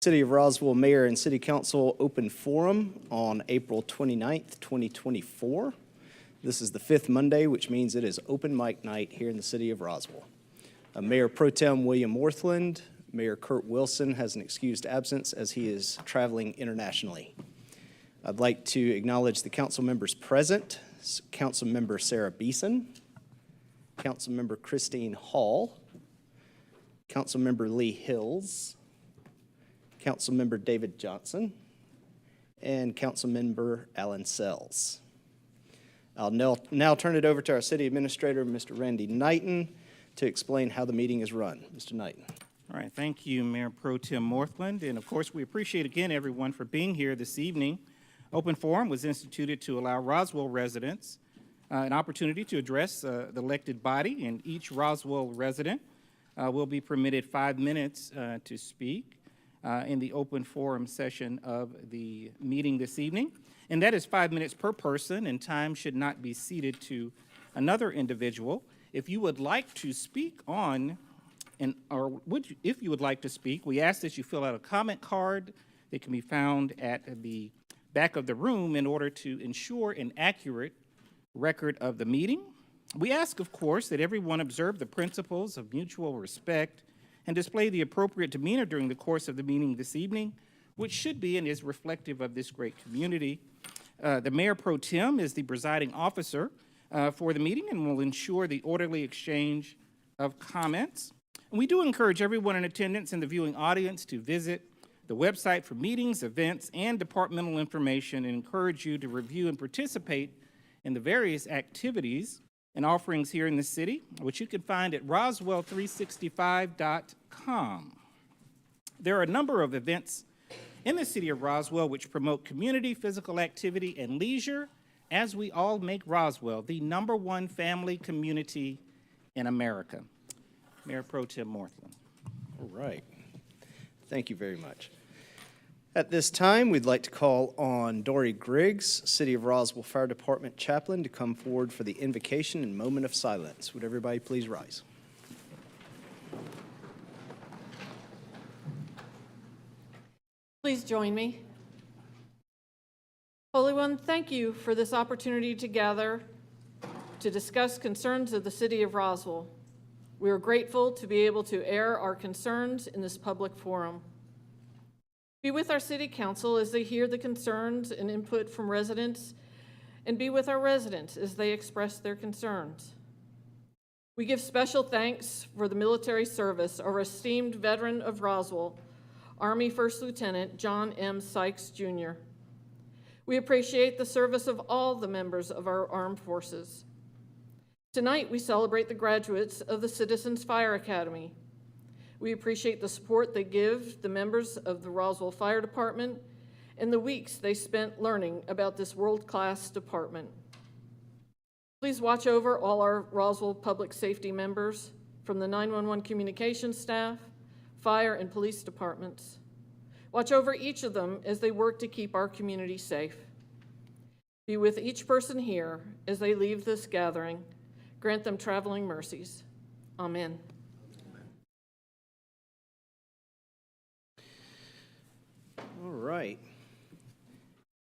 City of Roswell Mayor and City Council Open Forum on April 29th, 2024. This is the fifth Monday, which means it is open mic night here in the City of Roswell. Mayor Pro Tem William Worthland, Mayor Kurt Wilson has an excused absence as he is traveling internationally. I'd like to acknowledge the council members present. Councilmember Sarah Beeson, Councilmember Christine Hall, Councilmember Lee Hills, Councilmember David Johnson, and Councilmember Alan Sells. I'll now turn it over to our City Administrator, Mr. Randy Knighton, to explain how the meeting is run. Mr. Knighton. All right, thank you, Mayor Pro Tem Worthland. And of course, we appreciate again everyone for being here this evening. Open Forum was instituted to allow Roswell residents an opportunity to address the elected body, and each Roswell resident will be permitted 5 minutes to speak in the open forum session of the meeting this evening. And that is 5 minutes per person, and time should not be ceded to another individual. If you would like to speak if you would like to speak, we ask that you fill out a comment card that can be found at the back of the room in order to ensure an accurate record of the meeting. We ask, of course, that everyone observe the principles of mutual respect and display the appropriate demeanor during the course of the meeting this evening, which should be and is reflective of this great community. The Mayor Pro Tem is the presiding officer for the meeting and will ensure the orderly exchange of comments. And we do encourage everyone in attendance and the viewing audience to visit the website for meetings, events, and departmental information, and encourage you to review and participate in the various activities and offerings here in the city, which you can find at roswell365.com. There are a number of events in the city of Roswell which promote community, physical activity, and leisure as we all make Roswell the #1 family community in America. Mayor Pro Tem Worthland. All right. Thank you very much. At this time, we'd like to call on Dory Griggs, City of Roswell Fire Department Chaplain, to come forward for the invocation and moment of silence. Would everybody please rise? Please join me. Holy One, thank you for this opportunity to gather to discuss concerns of the City of Roswell. We are grateful to be able to air our concerns in this public forum. Be with our City Council as they hear the concerns and input from residents, and be with our residents as they express their concerns. We give special thanks for the military service of our esteemed veteran of Roswell, Army First Lieutenant John M. Sykes, Jr. We appreciate the service of all the members of our armed forces. Tonight, we celebrate the graduates of the Citizens Fire Academy. We appreciate the support they give the members of the Roswell Fire Department and the weeks they spent learning about this world-class department. Please watch over all our Roswell public safety members from the 911 communications staff, fire and police departments. Watch over each of them as they work to keep our community safe. Be with each person here as they leave this gathering. Grant them traveling mercies. Amen. All right.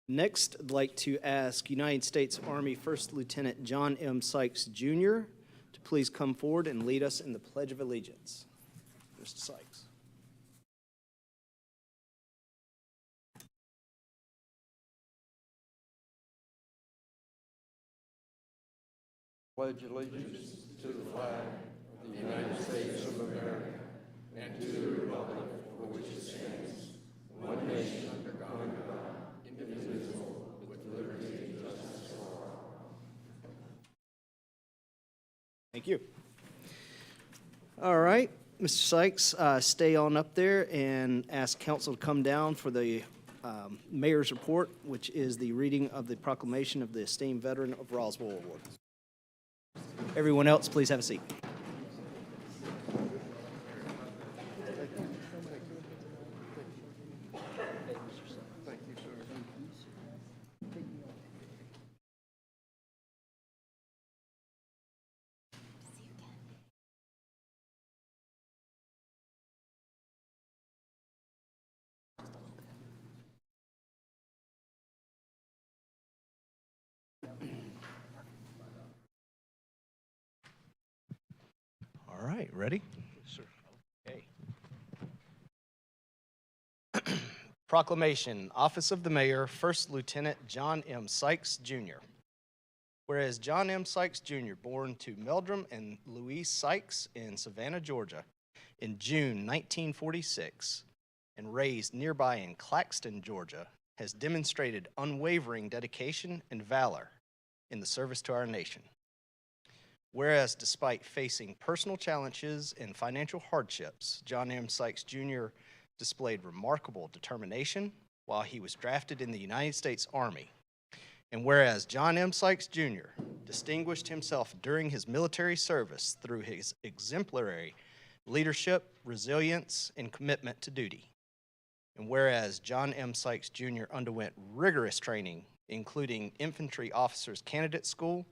Next, I'd like to ask United States Army First Lieutenant John M. Sykes, Jr. to please come forward and lead us in the Pledge of Allegiance. Mr. Sykes. Pledge allegiance to the flag of the United States of America and to the republic for which it stands, one nation under God, indivisible, with liberty and justice for all. Thank you. All right, Mr. Sykes, stay on up there and ask council to come down for the mayor's report, which is the reading of the proclamation of the esteemed veteran of Roswell Award. Everyone else, please have a seat. All right, ready? Yes, sir. Okay. Proclamation, Office of the Mayor, First Lieutenant John M. Sykes, Jr. Whereas John M. Sykes, Jr., born to Meldrum and Louise Sykes in Savannah, Georgia, in June 1946, and raised nearby in Claxton, Georgia, has demonstrated unwavering dedication and valor in the service to our nation. Whereas despite facing personal challenges and financial hardships, John M. Sykes Jr. displayed remarkable determination while he was drafted in the United States Army. And whereas John M. Sykes Jr. distinguished himself during his military service through his exemplary leadership, resilience, and commitment to duty. And whereas John M. Sykes Jr. underwent rigorous training, including Infantry Officers Candidate School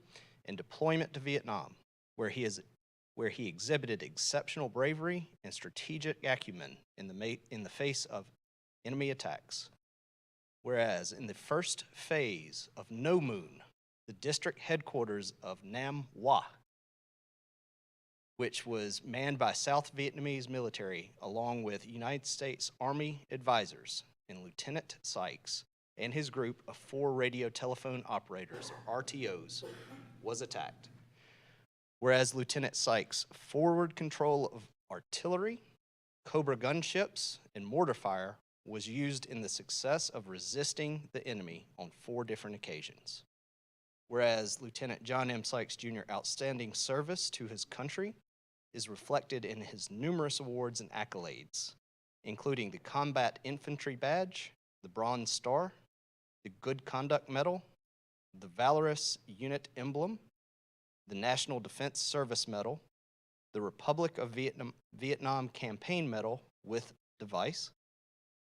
and deployment to Vietnam, where he exhibited exceptional bravery and strategic acumen in the face of enemy attacks. Whereas in the first phase of No Moon, the district headquarters of Nam Hoa, which was manned by South Vietnamese military along with United States Army advisors, and Lieutenant Sykes and his group of 4 radio telephone operators, RTOs, was attacked. Whereas Lieutenant Sykes' forward control of artillery, Cobra gunships, and mortar fire was used in the success of resisting the enemy on 4 different occasions. Whereas Lieutenant John M. Sykes Jr.'s outstanding service to his country is reflected in his numerous awards and accolades, including the Combat Infantry Badge, the Bronze Star, the Good Conduct Medal, the Valorous Unit Emblem, the National Defense Service Medal, the Republic of Vietnam Campaign Medal with device,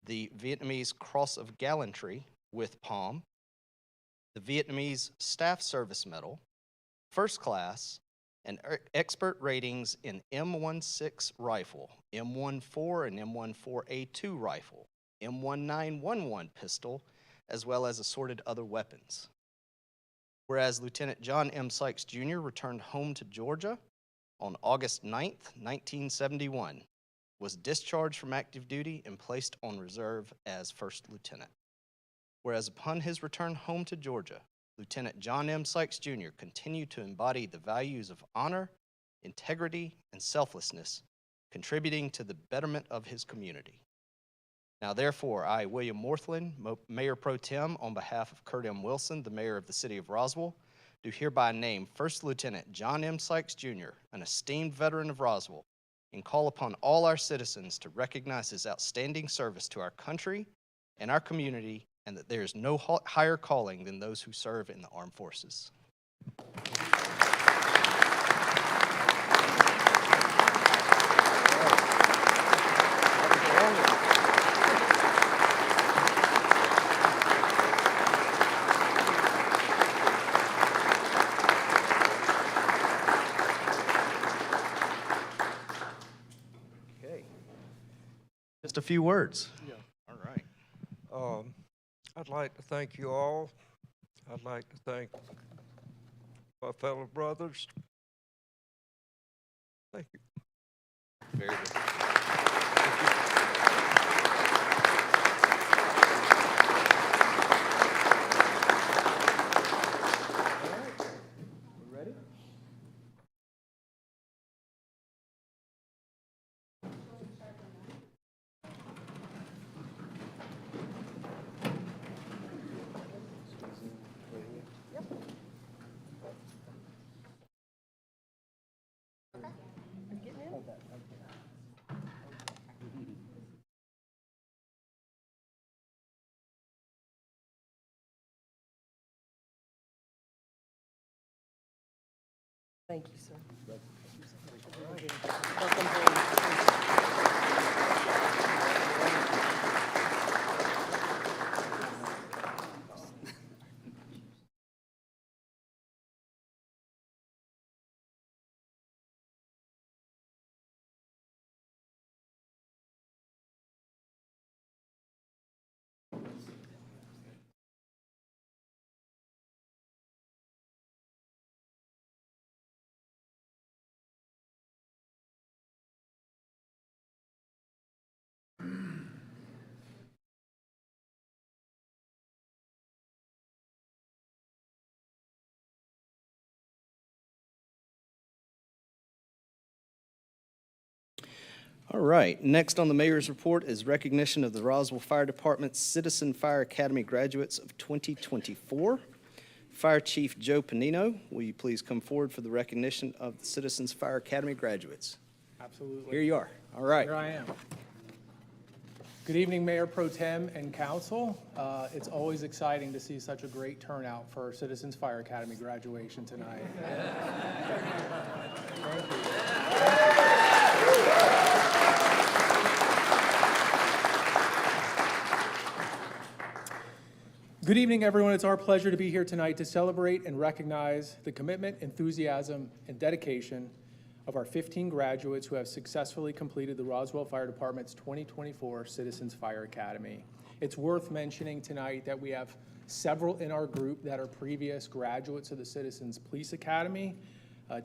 the Vietnamese Cross of Gallantry with palm, the Vietnamese Staff Service Medal, First Class, and expert ratings in M16 rifle, M14 and M14A2 rifle, M1911 pistol, as well as assorted other weapons. Whereas Lieutenant John M. Sykes Jr. returned home to Georgia on August 9th, 1971, was discharged from active duty and placed on reserve as first lieutenant. Whereas upon his return home to Georgia, Lieutenant John M. Sykes Jr. continued to embody the values of honor, integrity, and selflessness, contributing to the betterment of his community. Now, therefore, I, William Morthland, Mayor Pro Tem, on behalf of Kurt M. Wilson, the Mayor of the City of Roswell, do hereby name First Lieutenant John M. Sykes Jr., an esteemed veteran of Roswell, and call upon all our citizens to recognize his outstanding service to our country and our community, and that there is no higher calling than those who serve in the armed forces. Okay. Just a few words. Yeah. All right. I'd like to thank you all. I'd like to thank my fellow brothers. Thank you. Very good. Thank you, sir. Welcome All right, next on the mayor's report is recognition of the Roswell Fire Department's Citizen Fire Academy graduates of 2024. Fire Chief Joe Panino, will you please come forward for the recognition of the Citizens Fire Academy graduates? Absolutely. Here you are. All right. Here I am. Good evening, Mayor Pro Tem and Council. It's always exciting to see such a great turnout for our Citizens Fire Academy graduation tonight. Thank you. Good evening, everyone. It's our pleasure to be here tonight to celebrate and recognize the commitment, enthusiasm, and dedication of our 15 graduates who have successfully completed the Roswell Fire Department's 2024 Citizens Fire Academy. It's worth mentioning tonight that we have several in our group that are previous graduates of the Citizens Police Academy.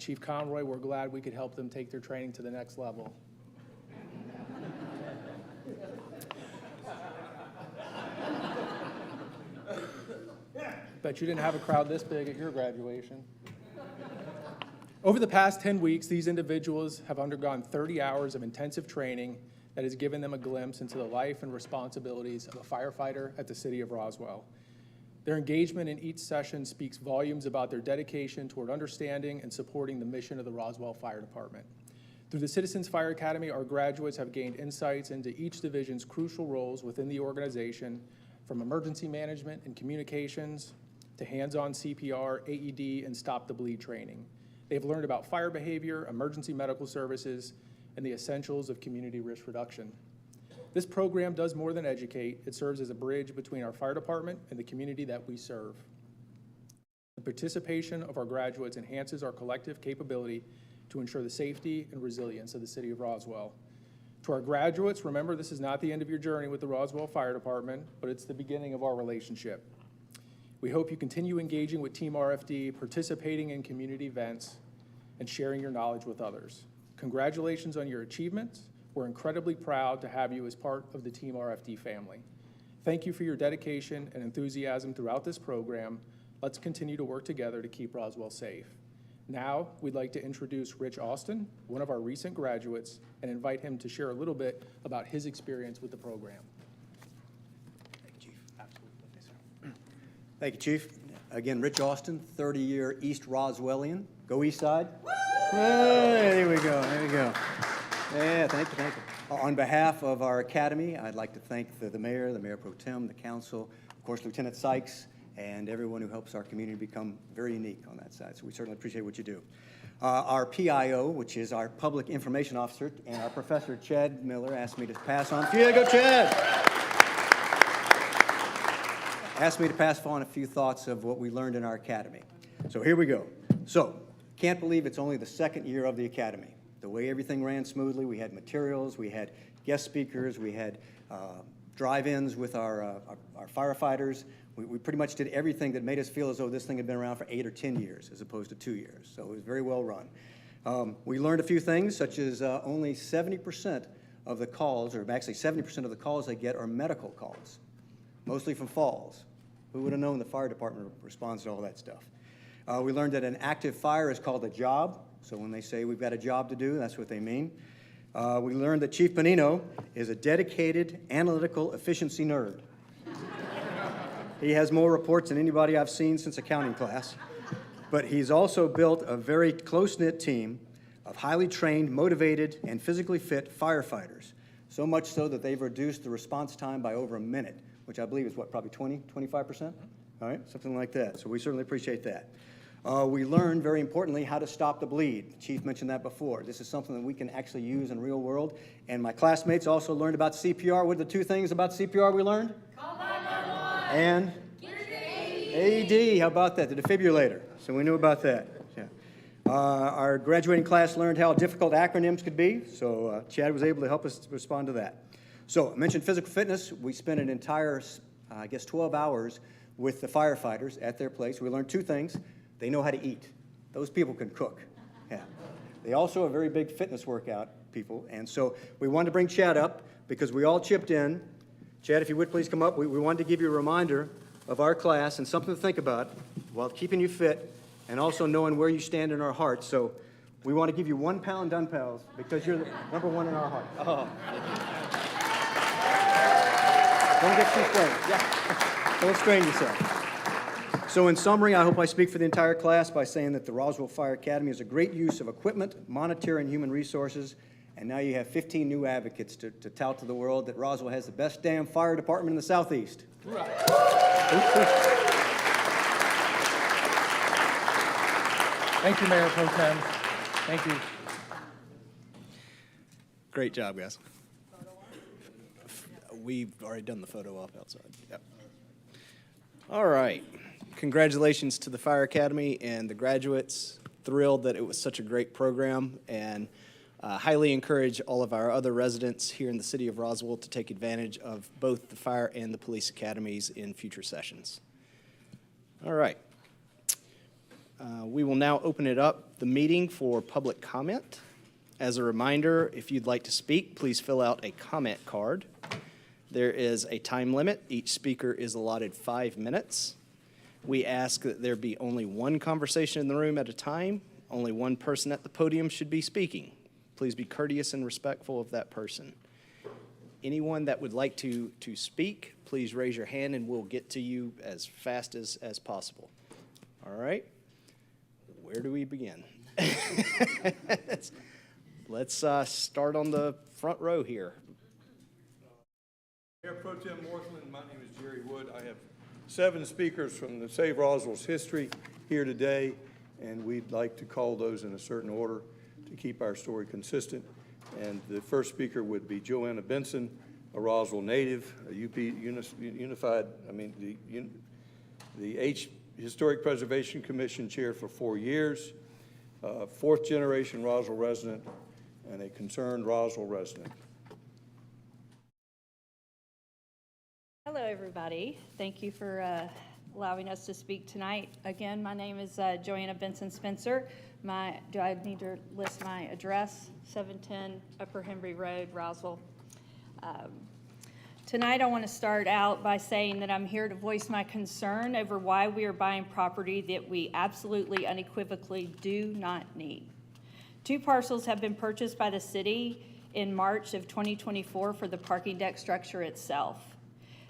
Chief Conroy, we're glad we could help them take their training to the next level. Bet you didn't have a crowd this big at your graduation. Over the past 10 weeks, these individuals have undergone 30 hours of intensive training that has given them a glimpse into the life and responsibilities of a firefighter at the city of Roswell. Their engagement in each session speaks volumes about their dedication toward understanding and supporting the mission of the Roswell Fire Department. Through the Citizens Fire Academy, our graduates have gained insights into each division's crucial roles within the organization, from emergency management and communications to hands-on CPR, AED, and stop-the-bleed training. They've learned about fire behavior, emergency medical services, and the essentials of community risk reduction. This program does more than educate. It serves as a bridge between our fire department and the community that we serve. The participation of our graduates enhances our collective capability to ensure the safety and resilience of the city of Roswell. To our graduates, remember, this is not the end of your journey with the Roswell Fire Department, but it's the beginning of our relationship. We hope you continue engaging with Team RFD, participating in community events, and sharing your knowledge with others. Congratulations on your achievements. We're incredibly proud to have you as part of the Team RFD family. Thank you for your dedication and enthusiasm throughout this program. Let's continue to work together to keep Roswell safe. Now, we'd like to introduce Rich Austin, one of our recent graduates, and invite him to share a little bit about his experience with the program. Thank you, Chief. Again, Rich Austin, 30-year East Roswellian. Go East Side. Hey, there we go. There we go. Yeah, thank you. On behalf of our academy, I'd like to thank the mayor, the mayor pro tem, the council, of course, Lieutenant Sykes, and everyone who helps our community become very unique on that side. So we certainly appreciate what you do. Our PIO, which is our public information officer, and our professor, Chad Miller, asked me to pass on. Yeah, go Chad! Asked me to pass on a few thoughts of what we learned in our academy. So here we go. So, can't believe it's only the second year of the academy. The way everything ran smoothly, we had materials, we had guest speakers, we had drive-ins with our firefighters. We pretty much did everything that made us feel as though this thing had been around for 8 or 10 years as opposed to 2 years. So it was very well run. We learned a few things, such as only 70% of the calls, or actually 70% of the calls they get are medical calls, mostly from falls. Who would have known the fire department responds to all that stuff? We learned that an active fire is called a job. So when they say we've got a job to do, that's what they mean. We learned that Chief Panino is a dedicated analytical efficiency nerd. He has more reports than anybody I've seen since accounting class. But he's also built a very close-knit team of highly trained, motivated, and physically fit firefighters. So much so that they've reduced the response time by over a minute, which I believe is what, probably 20, 25%? All right, something like that. So we certainly appreciate that. We learned, very importantly, how to stop the bleed. The Chief mentioned that before. This is something that we can actually use in real world. And my classmates also learned about CPR. What are the two things about CPR we learned? Call 911. And? Get your AED, how about that? The defibrillator. So we knew about that. Yeah. Our graduating class learned how difficult acronyms could be. So Chad was able to help us respond to that. So I mentioned physical fitness. We spent an entire, 12 hours with the firefighters at their place. We learned two things. They know how to eat. Those people can cook. Yeah. They also are very big fitness workout people. And so we wanted to bring Chad up because we all chipped in. Chad, if you would please come up. We wanted to give you a reminder of our class and something to think about while keeping you fit and also knowing where you stand in our hearts. So We want to give you 1 pound dumbbells because you're the number one in our heart. Oh. Don't get too strained. Yeah. Don't strain yourself. So in summary, I hope I speak for the entire class by saying that the Roswell Fire Academy is a great use of equipment, monetary, and human resources. And now you have 15 new advocates to tout to the world that Roswell has the best damn fire department in the Southeast. Right. Thank you, Mayor Pro Tem. Thank you. Great job, guys. We've already done the photo op outside. Yep. All right. Congratulations to the Fire Academy and the graduates. Thrilled that it was such a great program, and highly encourage all of our other residents here in the city of Roswell to take advantage of both the fire and the police academies in future sessions. All right. We will now open it up, the meeting, for public comment. As a reminder, if you'd like to speak, please fill out a comment card. There is a time limit. Each speaker is allotted 5 minutes. We ask that there be only one conversation in the room at a time. Only one person at the podium should be speaking. Please be courteous and respectful of that person. Anyone that would like to speak, please raise your hand and we'll get to you as fast as possible. All right? Where do we begin? Let's start on the front row here. Mayor Pro Tem Morthland, my name is Jerry Wood. I have 7 speakers from the Save Roswell's history here today, and we'd like to call those in a certain order to keep our story consistent. And the first speaker would be Joanna Benson, a Roswell native, a UP Unified, the Historic Preservation Commission chair for 4 years, 4th generation Roswell resident, and a concerned Roswell resident. Hello, everybody. Thank you for allowing us to speak tonight. Again, my name is Joanna Benson Spencer. Do I need to list my address? 710 Upper Henry Road, Roswell. Tonight, I want to start out by saying that I'm here to voice my concern over why we are buying property that we absolutely unequivocally do not need. 2 parcels have been purchased by the city in March of 2024 for the parking deck structure itself.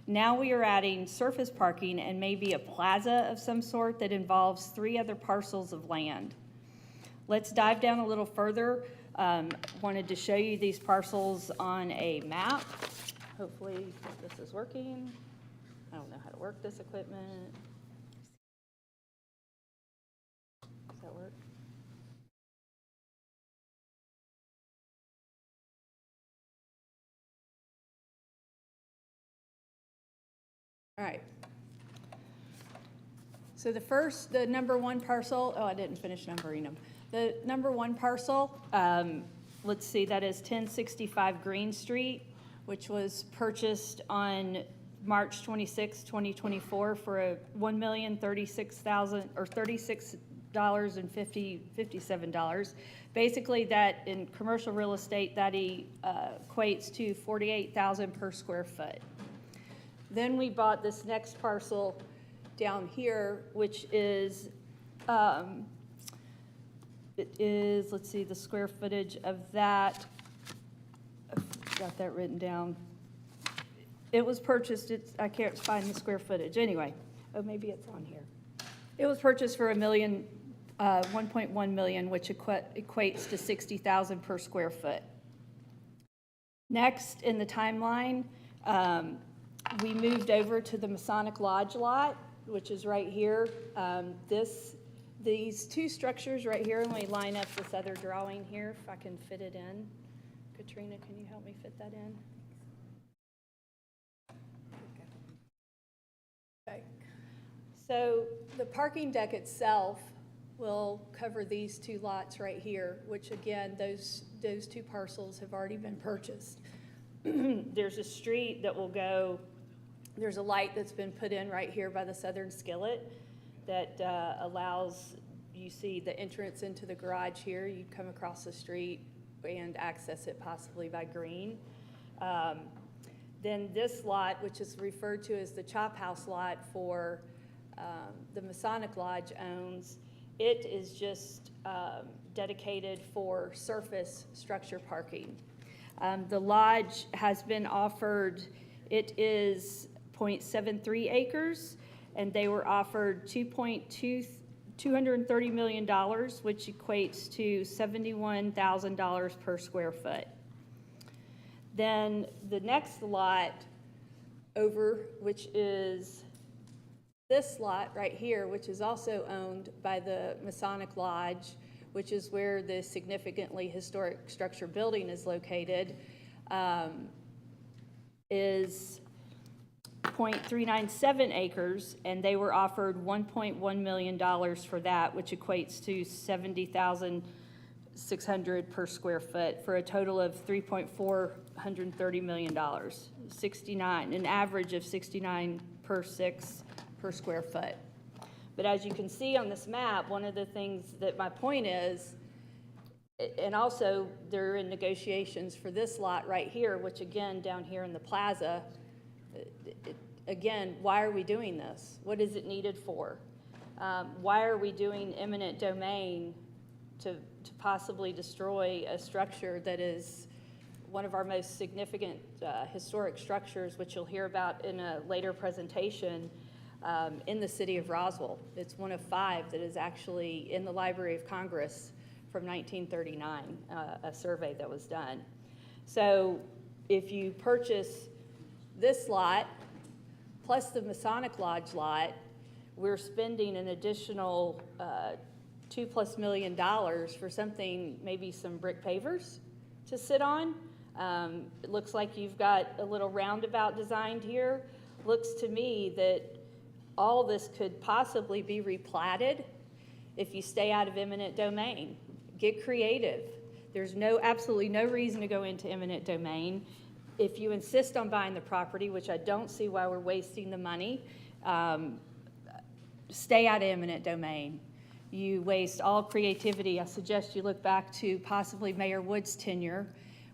Now we are adding surface parking and maybe a plaza of some sort that involves 3 other parcels of land. Let's dive down a little further. Wanted to show you these parcels on a map. Hopefully this is working. I don't know how to work this equipment. Does that work? All right. So the number 1 parcel, I didn't finish numbering them. The number 1 parcel, let's see, that is 1065 Green Street, which was purchased on March 26, 2024 for $1,036,000 or $36.57. Basically, that in commercial real estate, that equates to $48,000 per square foot. Then we bought this next parcel down here, which is, let's see, the square footage of that, I've got that written down. It was purchased, I can't find the square footage. Anyway, oh, maybe it's on here. It was purchased for $1.1 million, which equates to $60,000 per square foot. Next in the timeline, we moved over to the Masonic Lodge lot, which is right here. These 2 structures right here, and we line up this other drawing here, if I can fit it in. Katrina, can you help me fit that in? Okay. So the parking deck itself will cover these 2 lots right here, which again, those 2 parcels have already been purchased. There's a street that will go, there's a light that's been put in right here by the southern skillet that allows, you see the entrance into the garage here, you come across the street and access it possibly by green. Then this lot, which is referred to as the Chop House lot for the Masonic Lodge owns, It is just dedicated for surface structure parking. The lodge has been offered, it is 0.73 acres, and they were offered $230 million, which equates to $71,000 per square foot. Then the next lot over, which is this lot right here, which is also owned by the Masonic Lodge, which is where the significantly historic structure building is located, is 0.397 acres, and they were offered $1.1 million for that, which equates to $70,600 per square foot, for a total of $3.430 million, 69, an average of 69 per square foot. But as you can see on this map, one of the things that my point is, and also they're in negotiations for this lot right here, which again, down here in the plaza, again, why are we doing this? What is it needed for? Why are we doing eminent domain to possibly destroy a structure that is one of our most significant historic structures, which you'll hear about in a later presentation, in the city of Roswell? It's one of 5 that is actually in the Library of Congress from 1939, a survey that was done. So if you purchase this lot, plus the Masonic Lodge lot, we're spending an additional $2+ million for something, maybe some brick pavers to sit on. It looks like you've got a little roundabout designed here. Looks to me that all this could possibly be replatted if you stay out of eminent domain. Get creative. There's absolutely no reason to go into eminent domain. If you insist on buying the property, which I don't see why we're wasting the money, stay out of eminent domain. You waste all creativity. I suggest you look back to possibly Mayor Wood's tenure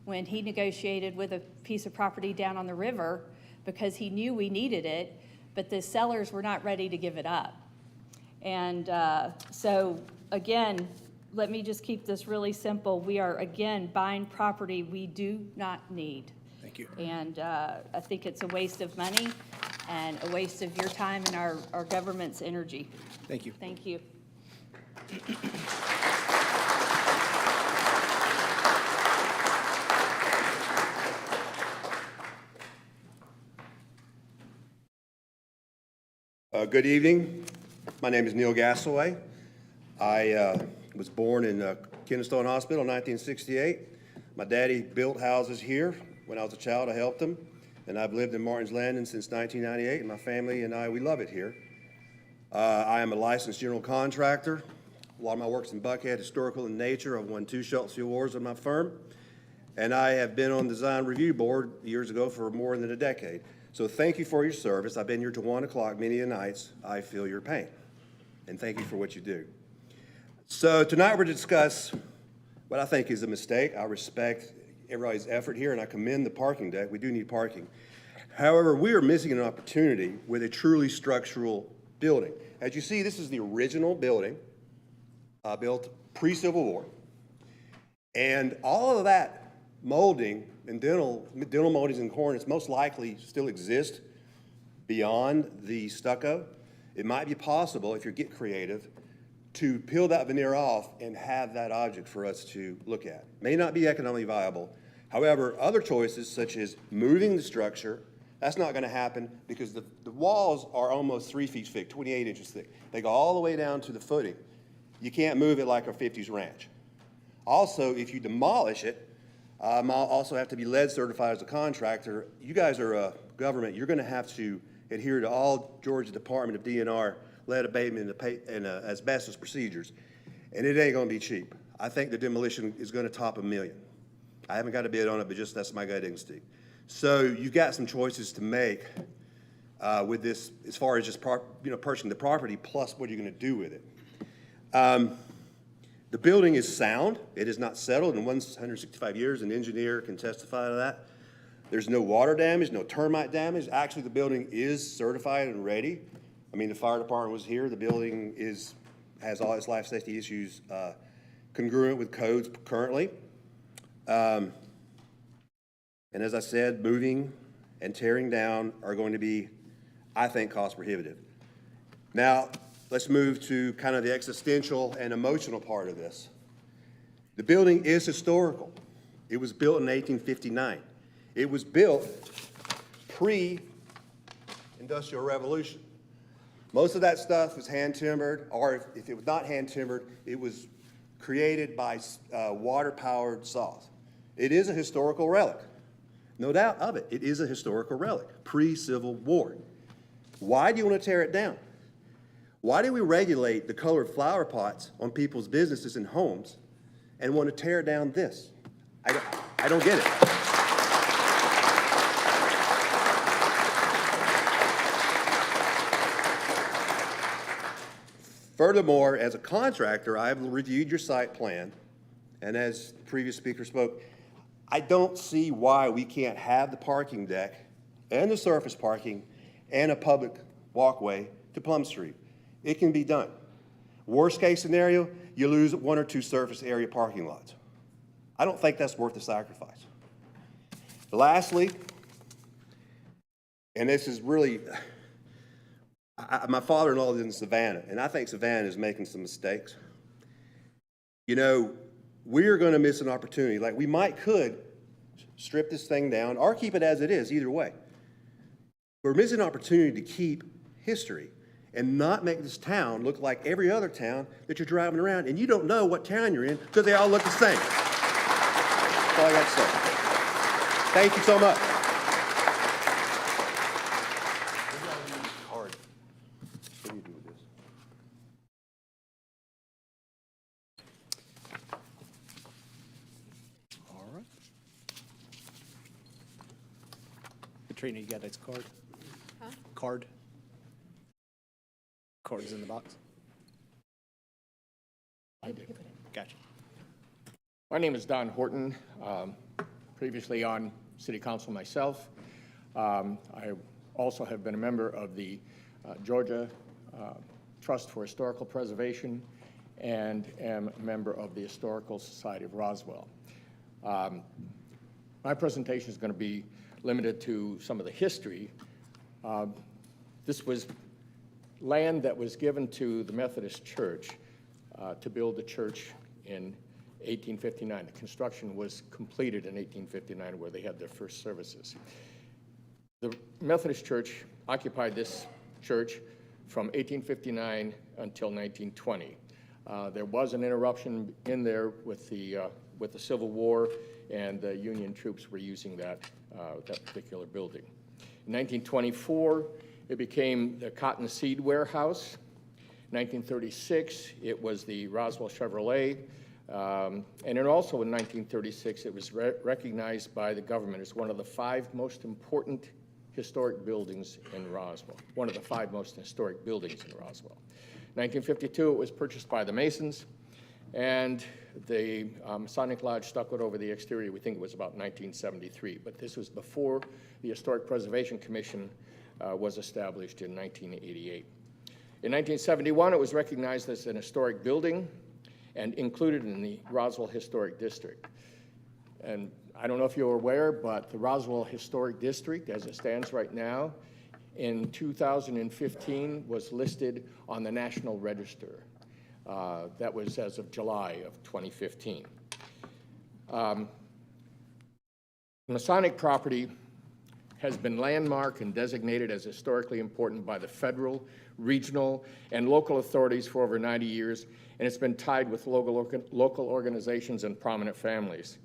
when he negotiated with a piece of property down on the river because he knew we needed it, but the sellers were not ready to give it up. And so again, let me just keep this really simple. We are, again, buying property we do not need. Thank you. And I think it's a waste of money and a waste of your time and our government's energy. Thank you. Thank you. Good evening. My name is Neil Gasaway. I was born in Kennestone Hospital in 1968. My daddy built houses here. When I was a child, I helped him, and I've lived in Martin's Landing since 1998, and my family and I, we love it here. I am a licensed general contractor. A lot of my work's in Buckhead, historical in nature. I've won 2 Schultz Awards with my firm, and I have been on the design review board years ago for more than a decade. So thank you for your service. I've been here till 1 o'clock many a nights. I feel your pain, and thank you for what you do. So tonight we're going to discuss what I think is a mistake. I respect everybody's effort here, and I commend the parking deck. We do need parking. However, we are missing an opportunity with a truly structural building. As you see, this is the original building built pre-Civil War. And all of that molding and dental moldings and cornice most likely still exist beyond the stucco. It might be possible, if you get creative, to peel that veneer off and have that object for us to look at. May not be economically viable. However, other choices such as moving the structure, that's not gonna happen because the walls are almost 3 feet thick, 28 inches thick. They go all the way down to the footing. You can't move it like a 50s ranch. Also, if you demolish it, I'll also have to be lead certified as a contractor. You guys are a government, you're gonna have to adhere to all Georgia Department of DNR lead abatement and asbestos procedures, and it ain't gonna be cheap. I think the demolition is gonna top $1 million. I haven't got a bid on it, but just that's my gut instinct. So you've got some choices to make with this, as far as just purchasing the property, plus what are you gonna do with it. The building is sound. It is not settled in 165 years. An engineer can testify to that. There's no water damage, no termite damage. Actually, the building is certified and ready. I mean, the fire department was here. The building has all its life safety issues congruent with codes currently. And as I said, moving and tearing down are going to be, I think, cost prohibitive. Now, let's move to kind of the existential and emotional part of this. The building is historical. It was built in 1859. It was built pre-Industrial Revolution. Most of that stuff was hand-timbered, or if it was not hand-timbered, it was created by water-powered saws. It is a historical relic. No doubt of it. It is a historical relic, pre-Civil War. Why do you want to tear it down? Why do we regulate the colored flower pots on people's businesses and homes and want to tear down this? I don't get it. Furthermore, as a contractor, I have reviewed your site plan, and as the previous speaker spoke, I don't see why we can't have the parking deck and the surface parking and a public walkway to Plum Street. It can be done. Worst case scenario, you lose 1 or 2 surface area parking lots. I don't think that's worth the sacrifice. Lastly, and this is really, my father-in-law lives in Savannah, and I think Savannah is making some mistakes. You know, we're going to miss an opportunity. Like, we could strip this thing down or keep it as it is, either way. We're missing an opportunity to keep history and not make this town look like every other town that you're driving around and you don't know what town you're in because they all look the same. That's all I got to say. Thank you so much. What do you do with this? All right. Katrina, you got this card? Huh? Card? Card's in the box. I do. Gotcha. My name is Don Horton, previously on City Council myself. I also have been a member of the Georgia Trust for Historical Preservation and am a member of the Historical Society of Roswell. My presentation is going to be limited to some of the history. This was land that was given to the Methodist Church to build the church in 1859. The construction was completed in 1859 where they had their first services. The Methodist Church occupied this church from 1859 until 1920. There was an interruption in there with the Civil War, and the Union troops were using that particular building. In 1924, it became the Cotton Seed Warehouse. 1936, it was the Roswell Chevrolet. And then also in 1936, it was recognized by the government as one of the 5 most important historic buildings in Roswell, one of the 5 most historic buildings in Roswell. 1952, it was purchased by the Masons, and the Masonic Lodge stuccoed over the exterior. We think it was about 1973, but this was before the Historic Preservation Commission was established in 1988. In 1971, it was recognized as an historic building and included in the Roswell Historic District. And I don't know if you're aware, but the Roswell Historic District, as it stands right now, in 2015 was listed on the National Register. That was as of July of 2015. Masonic property has been landmarked and designated as historically important by the federal, regional, and local authorities for over 90 years, and it's been tied with local organizations and prominent families.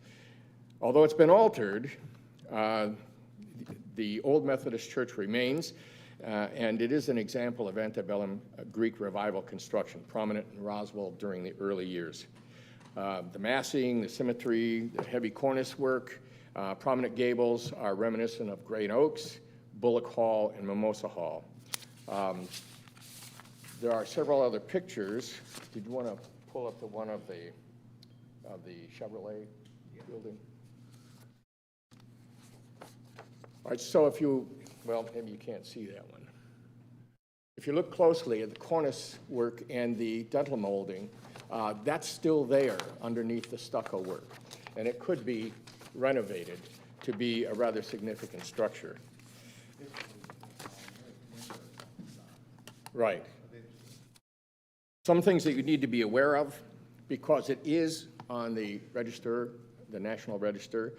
Although it's been altered, the old Methodist Church remains, and it is an example of antebellum Greek revival construction, prominent in Roswell during the early years. The massing, the symmetry, the heavy cornice work, prominent gables are reminiscent of Great Oaks, Bullock Hall, and Mimosa Hall. There are several other pictures. Did you want to pull up the one of the Chevrolet building? All right, so if you, well, maybe you can't see that one. if you look closely at the cornice work and the dental molding, that's still there underneath the stucco work. And it could be renovated to be a rather significant structure. Right. Some things that you need to be aware of, because it is on the register, the National Register,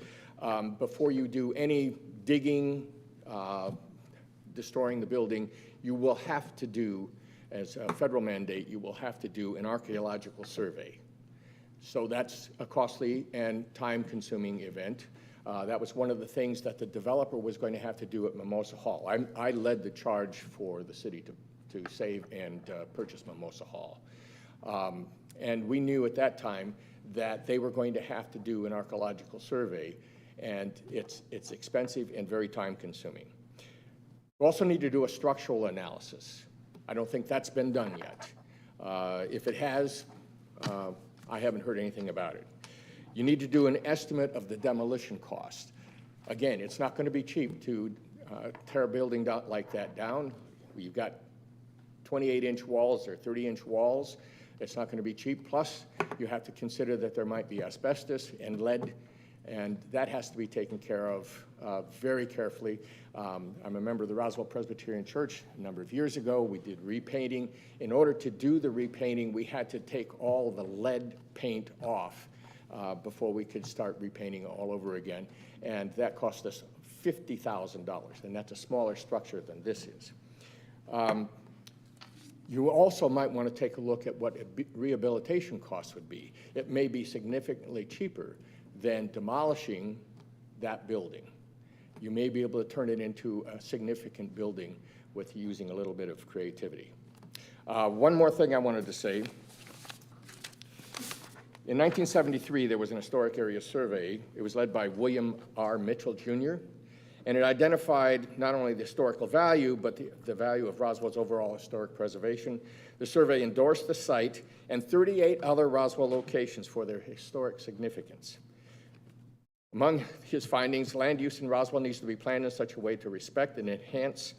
before you do any digging, destroying the building, you will have to do, as a federal mandate, you will have to do an archaeological survey. So that's a costly and time-consuming event. That was one of the things that the developer was going to have to do at Mimosa Hall. I led the charge for the city to save and purchase Mimosa Hall. And we knew at that time that they were going to have to do an archaeological survey, and it's expensive and very time-consuming. We also need to do a structural analysis. I don't think that's been done yet. If it has, I haven't heard anything about it. You need to do an estimate of the demolition cost. Again, it's not going to be cheap to tear a building like that down. You've got 28-inch walls or 30-inch walls. It's not going to be cheap. Plus, you have to consider that there might be asbestos and lead, and that has to be taken care of very carefully. I'm a member of the Roswell Presbyterian Church a number of years ago. We did repainting. In order to do the repainting, we had to take all the lead paint off before we could start repainting all over again, and that cost us $50,000, and that's a smaller structure than this is. You also might want to take a look at what rehabilitation costs would be. It may be significantly cheaper than demolishing that building. You may be able to turn it into a significant building with using a little bit of creativity. One more thing I wanted to say. In 1973, there was an historic area survey. It was led by William R. Mitchell, Jr., and it identified not only the historical value, but the value of Roswell's overall historic preservation. The survey endorsed the site and 38 other Roswell locations for their historic significance. Among his findings, land use in Roswell needs to be planned in such a way to respect and enhance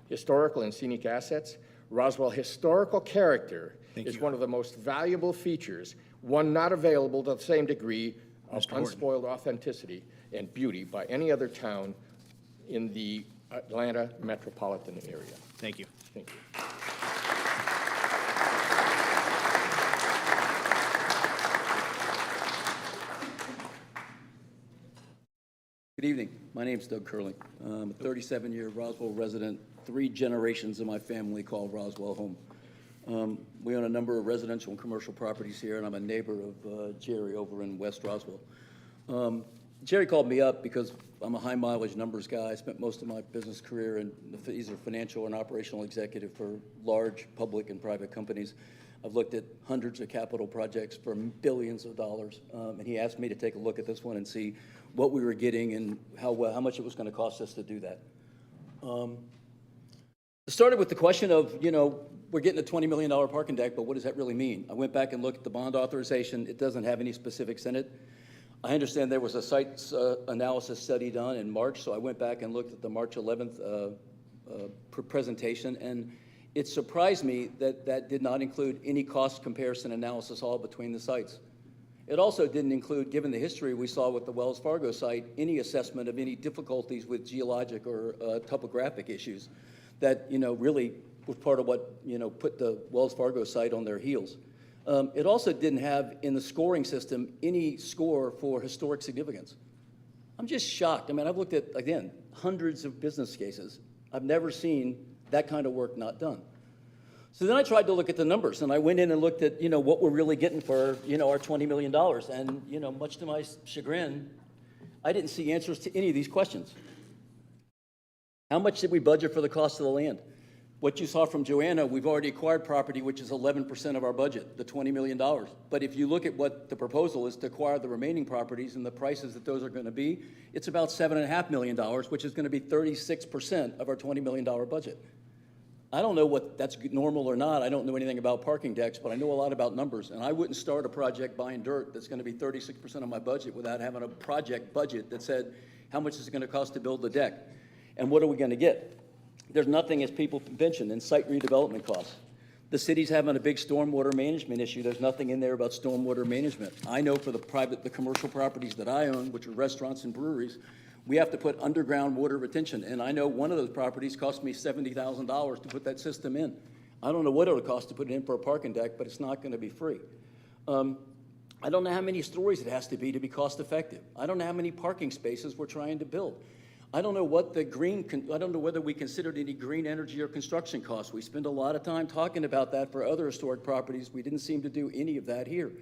historical and scenic assets. Roswell historical character is one of the most valuable features, one not available to the same degree of unspoiled authenticity and beauty by any other town in the Atlanta metropolitan area. Thank you. Thank you. Good evening. My name's Doug Curling. I'm a 37-year Roswell resident. 3 generations of my family call Roswell home. We own a number of residential and commercial properties here, and I'm a neighbor of Jerry over in West Roswell. Jerry called me up because I'm a high mileage numbers guy. I spent most of my business career in either financial and operational executive for large public and private companies. I've looked at hundreds of capital projects for billions of dollars, and he asked me to take a look at this one and see what we were getting and how much it was going to cost us to do that. It started with the question of, we're getting a $20 million parking deck, but what does that really mean? I went back and looked at the bond authorization. It doesn't have any specifics in it. I understand there was a site analysis study done in March, so I went back and looked at the March 11th presentation, and it surprised me that that did not include any cost comparison analysis all between the sites. It also didn't include, given the history we saw with the Wells Fargo site, any assessment of any difficulties with geologic or topographic issues that, really was part of what, put the Wells Fargo site on their heels. It also didn't have in the scoring system any score for historic significance. I'm just shocked. I mean, I've looked at, again, hundreds of business cases. I've never seen that kind of work not done. So then I tried to look at the numbers, and I went in and looked at, what we're really getting for, our $20 million. And, much to my chagrin, I didn't see answers to any of these questions. How much did we budget for the cost of the land? What you saw from Joanna, we've already acquired property, which is 11% of our budget, the $20 million. But if you look at what the proposal is to acquire the remaining properties and the prices that those are going to be, it's about $7.5 million, which is going to be 36% of our $20 million budget. I don't know what that's normal or not. I don't know anything about parking decks, but I know a lot about numbers. And I wouldn't start a project buying dirt that's going to be 36% of my budget without having a project budget that said, how much is it going to cost to build the deck? And what are we going to get? There's nothing, as people mentioned, in site redevelopment costs. The city's having a big stormwater management issue. There's nothing in there about stormwater management. I know for the commercial properties that I own, which are restaurants and breweries, we have to put underground water retention. And I know one of those properties cost me $70,000 to put that system in. I don't know what it'll cost to put it in for a parking deck, but it's not going to be free. I don't know how many stories it has to be cost effective. I don't know how many parking spaces we're trying to build. I don't know what I don't know whether we considered any green energy or construction costs. We spend a lot of time talking about that for other historic properties. We didn't seem to do any of that here.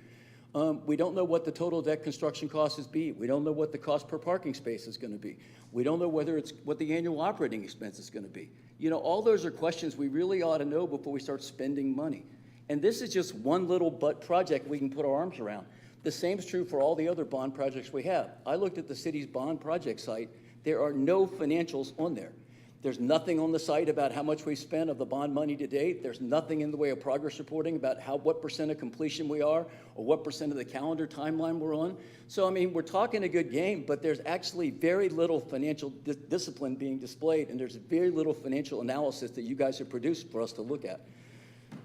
We don't know what the total deck construction cost is be. We don't know what the cost per parking space is going to be. We don't know what the annual operating expense is going to be. You know, all those are questions we really ought to know before we start spending money. And this is just one little project we can put our arms around. The same is true for all the other bond projects we have. I looked at the city's bond project site. There are no financials on there. There's nothing on the site about how much we spent of the bond money to date. There's nothing in the way of progress reporting about what % of completion we are or what % of the calendar timeline we're on. So, I mean, we're talking a good game, but there's actually very little financial discipline being displayed, and there's very little financial analysis that you guys have produced for us to look at.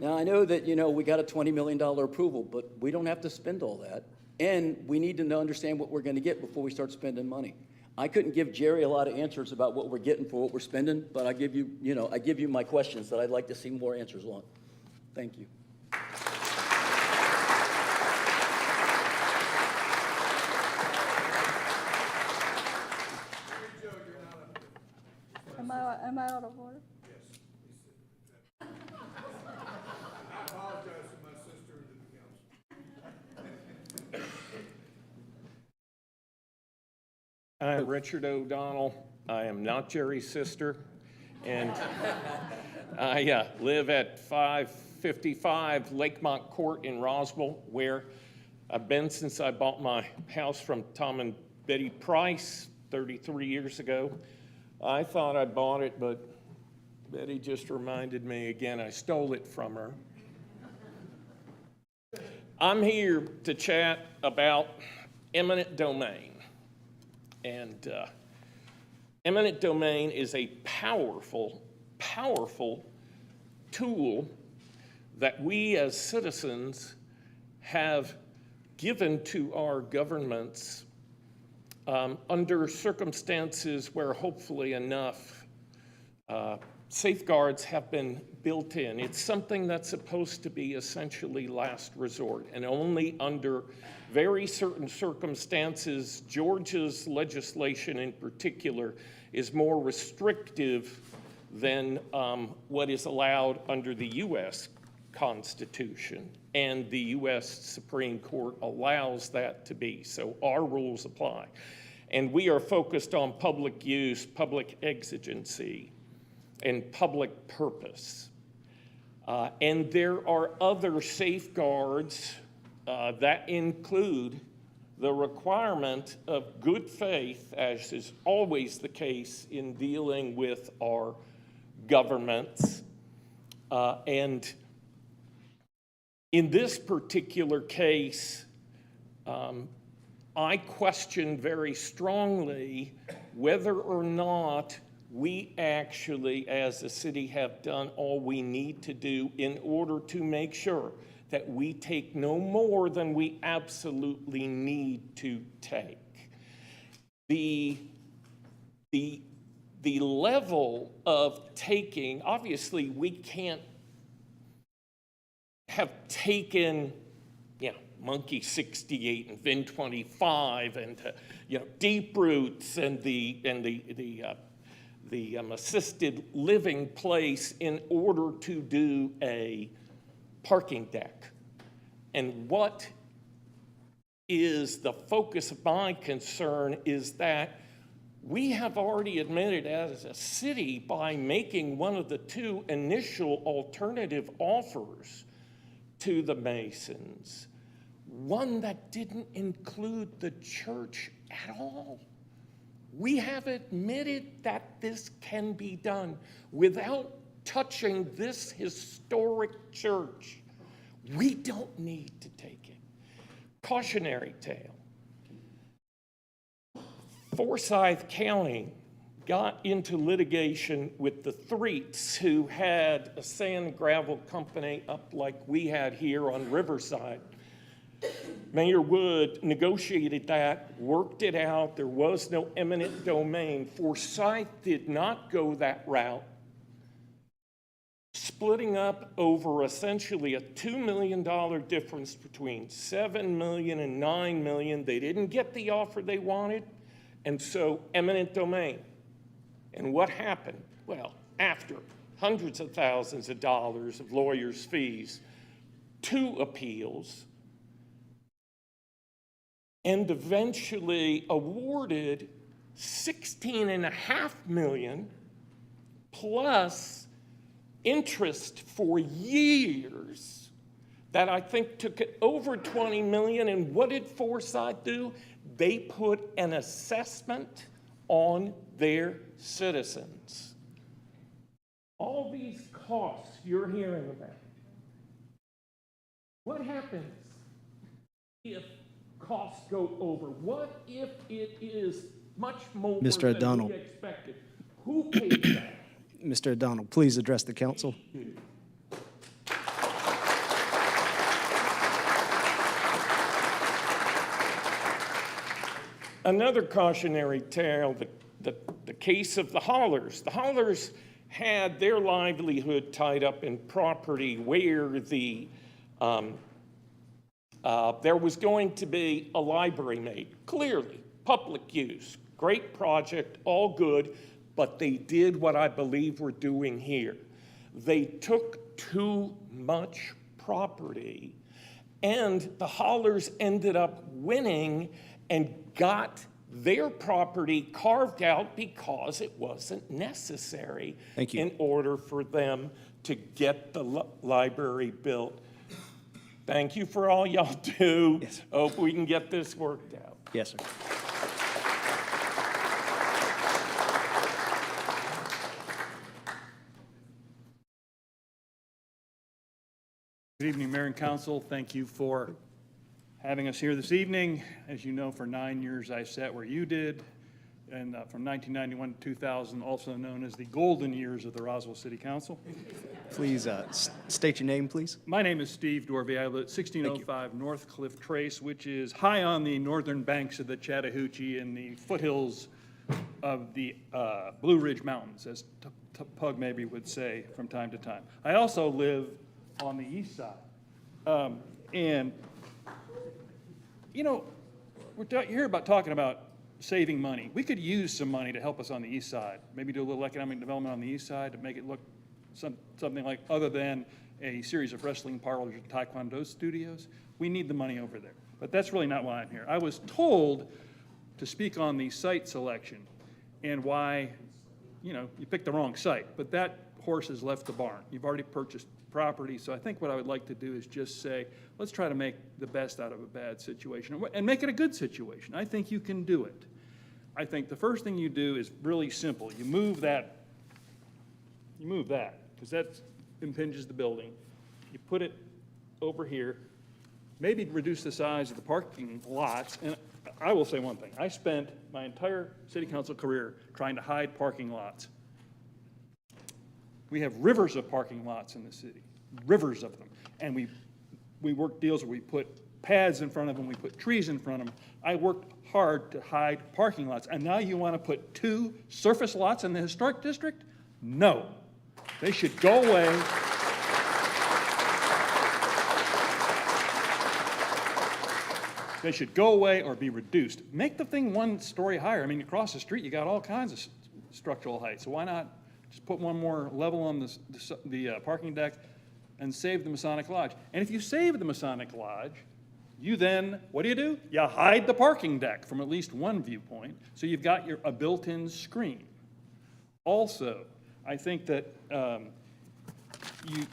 Now, I know that, you know, we got a $20 million approval, but we don't have to spend all that. And we need to understand what we're going to get before we start spending money. I couldn't give Jerry a lot of answers about what we're getting for what we're spending, but I give you my questions that I'd like to see more answers on. Thank you. Am I out of order? I'm Richard O'Donnell. I am not Jerry's sister, and I live at 555 Lakemont Court in Roswell, where I've been since I bought my house from Tom and Betty Price 33 years ago. I thought I bought it, but Betty just reminded me again I stole it from her. I'm here to chat about eminent domain. And eminent domain is a powerful, powerful tool that we as citizens have given to our governments under circumstances where hopefully enough safeguards have been built in. It's something that's supposed to be essentially last resort, and only under very certain circumstances. Georgia's legislation in particular is more restrictive than what is allowed under the U.S. Constitution, and the U.S. Supreme Court allows that to be, so our rules apply. And we are focused on public use, public exigency, and public purpose. And there are other safeguards that include the requirement of good faith, as is always the case in dealing with our governments. And in this particular case, I question very strongly whether or not we actually, as a city, have done all we need to do in order to make sure that we take no more than we absolutely need to take. The level of taking, obviously we can't have taken, Monkey 68 and Vin 25 and Deep Roots and the assisted living place in order to do a parking deck. And what is the focus of my concern is that we have already admitted as a city, by making one of the two initial alternative offers to the Masons, one that didn't include the church at all. We have admitted that this can be done without touching this historic church. We don't need to take it. Cautionary tale. Forsyth County got into litigation with the Threets, who had a sand and gravel company up like we had here on Riverside. Mayor Wood negotiated that, worked it out. There was no eminent domain. Forsyth did not go that route, splitting up over essentially a $2 million difference between $7 million and $9 million. They didn't get the offer they wanted, and so eminent domain. And what happened? Well, after hundreds of thousands of dollars of lawyers' fees, 2 appeals, and eventually awarded $16.5 million plus interest for years that I think took it over $20 million. And what did Forsyth do? They put an assessment on their citizens. All these costs you're hearing about. What happens if costs go over? What if it is much more Mr. than O'Donnell. we expected? Who pays that? Mr. O'Donnell, please address the council. Another cautionary tale, the case of the Hollers. The Hollers had their livelihood tied up in property where there was going to be a library made. Clearly, public use, great project, all good, but they did what I believe we're doing here. They took too much property, and the Hollers ended up winning and got their property carved out because it wasn't necessary Thank you. in order for them to get the library built. Thank you for all y'all do. Yes. Hope we can get this worked out. Yes, sir. Good evening, Mayor and Council. Thank you for having us here this evening. As you know, for 9 years I sat where you did, and from 1991 to 2000, also known as the golden years of the Roswell City Council. Please state your name, please. My name is Steve Dorvey. I live at 1605 North Cliff Trace, which is high on the northern banks of the Chattahoochee in the foothills of the Blue Ridge Mountains, as Pug maybe would say from time to time. I also live on the east side. And, you know, you hear about talking about saving money. We could use some money to help us on the east side, maybe do a little economic development on the east side to make it look something like other than a series of wrestling parlors and taekwondo studios. We need the money over there. But that's really not why I'm here. I was told to speak on the site selection and why, you know, you picked the wrong site, but that horse has left the barn. You've already purchased property, so I think what I would like to do is just say, let's try to make the best out of a bad situation and make it a good situation. I think you can do it. I think the first thing you do is really simple. You move that, because that impinges the building. You put it over here, maybe reduce the size of the parking lots. And I will say one thing. I spent my entire city council career trying to hide parking lots. We have rivers of parking lots in the city, rivers of them. And we work deals where we put pads in front of them, we put trees in front of them. I worked hard to hide parking lots. And now you want to put 2 surface lots in the historic district? No. They should go away. They should go away or be reduced. Make the thing 1 story higher. I mean, across the street, you got all kinds of structural height. So why not just put 1 more level on the parking deck and save the Masonic Lodge? And if you save the Masonic Lodge, you then, what do? You hide the parking deck from at least 1 viewpoint, so you've got a built-in screen. Also, I think that you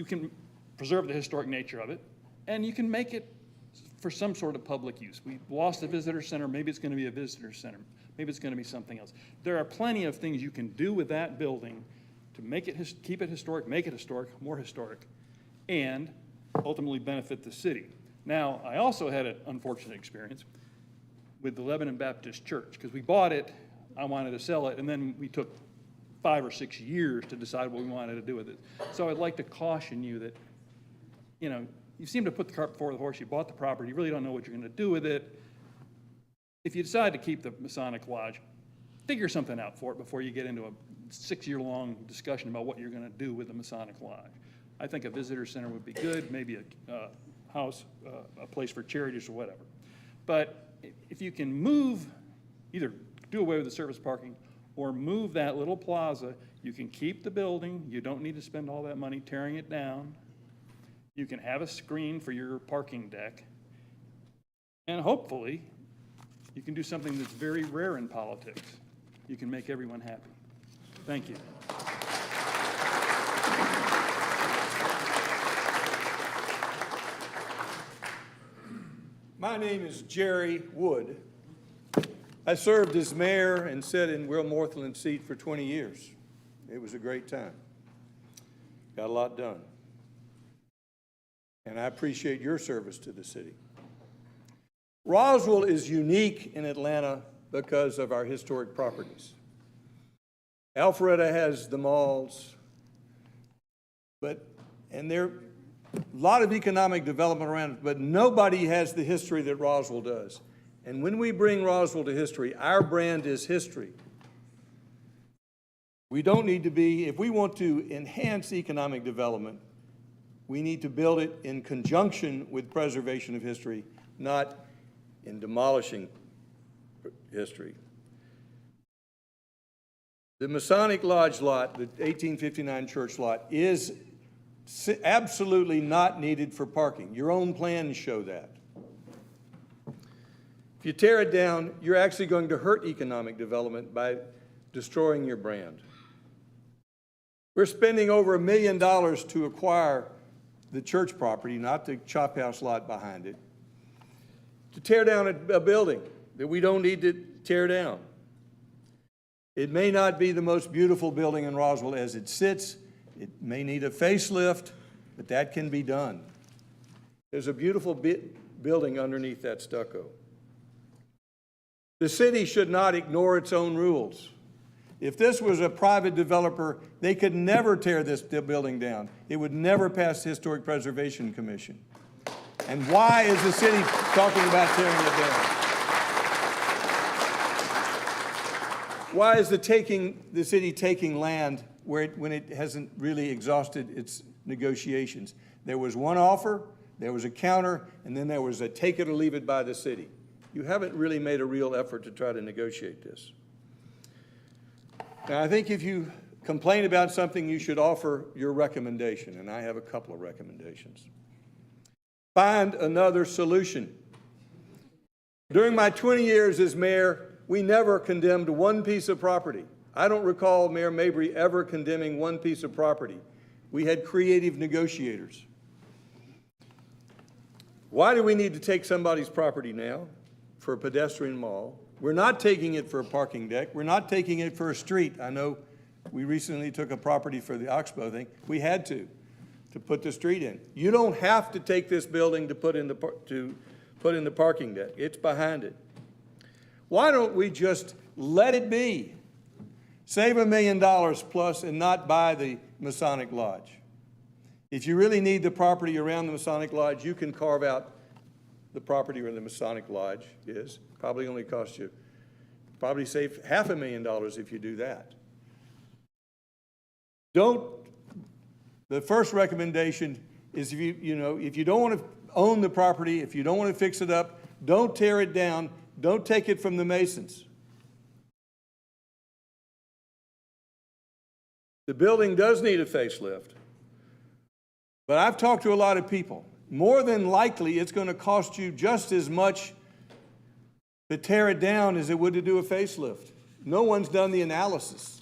can preserve the historic nature of it, and you can make it for some sort of public use. We lost a visitor center, maybe it's going to be a visitor center. Maybe it's going to be something else. There are plenty of things you can do with that building to make it, keep it historic, make it historic, more historic, and ultimately benefit the city. Now, I also had an unfortunate experience with the Lebanon Baptist Church, because we bought it I wanted to sell it, and then we took 5 or 6 years to decide what we wanted to do with it. So I'd like to caution you that, you know, you seem to put the cart before the horse. You bought the property, you really don't know what you're going to do with it. If you decide to keep the Masonic Lodge, figure something out for it before you get into a 6-year-long discussion about what you're going to do with the Masonic Lodge. I think a visitor center would be good, maybe a house, a place for charities or whatever. But if you can move, either do away with the service parking or move that little plaza, you can keep the building. You don't need to spend all that money tearing it down. You can have a screen for your parking deck. And hopefully, you can do something that's very rare in politics. You can make everyone happy. Thank you. My name is Jerry Wood. I served as mayor and sat in Will Northland's seat for 20 years. It was a great time. Got a lot done. And I appreciate your service to the city. Roswell is unique in Atlanta because of our historic properties. Alpharetta has the malls, and there a lot of economic development around it, but nobody has the history that Roswell does. And when we bring Roswell to history, our brand is history. We don't need to be, if we want to enhance economic development, we need to build it in conjunction with preservation of history, not in demolishing history. The Masonic Lodge lot, the 1859 church lot, is absolutely not needed for parking. Your own plans show that. If you tear it down, you're actually going to hurt economic development by destroying your brand. We're spending over $1 million to acquire the church property, not the chop house lot behind it, to tear down a building that we don't need to tear down. It may not be the most beautiful building in Roswell as it sits. It may need a facelift, but that can be done. There's a beautiful building underneath that stucco. The city should not ignore its own rules. If this was a private developer, they could never tear this building down. It would never pass the Historic Preservation Commission. And why is the city talking about tearing it down? Why is the city taking land when it hasn't really exhausted its negotiations? There was one offer, there was a counter, and then there was a take it or leave it by the city. You haven't really made a real effort to try to negotiate this. Now, I think if you complain about something, you should offer your recommendation, and I have a couple of recommendations. Find another solution. During my 20 years as mayor, we never condemned one piece of property. I don't recall Mayor Mabry ever condemning one piece of property. We had creative negotiators. Why do we need to take somebody's property now for a pedestrian mall? We're not taking it for a parking deck. We're not taking it for a street. I know we recently took a property for the Oxbow thing. We had to put the street in. You don't have to take this building to put in the parking deck. It's behind it. Why don't we just let it be? Save $1 million plus and not buy the Masonic Lodge. If you really need the property around the Masonic Lodge, you can carve out the property where the Masonic Lodge is. Probably only cost you, probably save $500,000 if you do that. The first recommendation is if you don't want to own the property, if you don't want to fix it up, don't tear it down, don't take it from the Masons. The building does need a facelift, but I've talked to a lot of people. More than likely, it's going to cost you just as much to tear it down as it would to do a facelift. No one's done the analysis.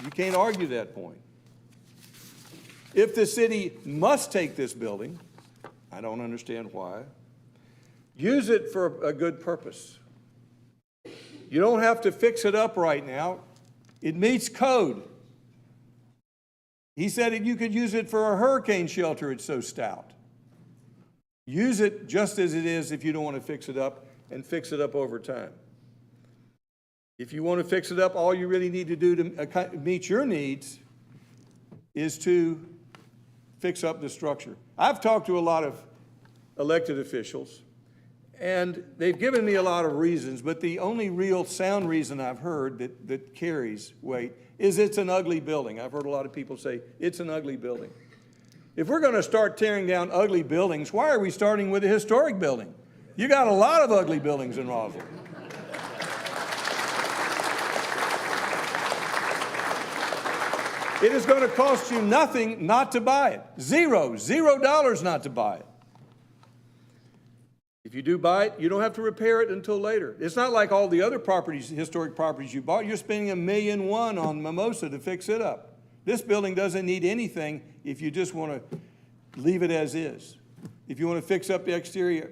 You can't argue that point. If the city must take this building, I don't understand why, use it for a good purpose. You don't have to fix it up right now. It meets code. He said you could use it for a hurricane shelter, it's so stout. Use it just as it is if you don't want to fix it up, and fix it up over time. If you want to fix it up, all you really need to do to meet your needs is to fix up the structure. I've talked to a lot of elected officials, and they've given me a lot of reasons, but the only real sound reason I've heard that carries weight is it's an ugly building. I've heard a lot of people say, it's an ugly building. If we're going to start tearing down ugly buildings, why are we starting with a historic building? You got a lot of ugly buildings in Roswell. It is going to cost you nothing not to buy it. $0 not to buy it. If you do buy it, you don't have to repair it until later. It's not like all the other properties, historic properties you bought. You're spending $1.1 million on Mimosa to fix it up. This building doesn't need anything if you just want to leave it as is. If you want to fix up the exterior,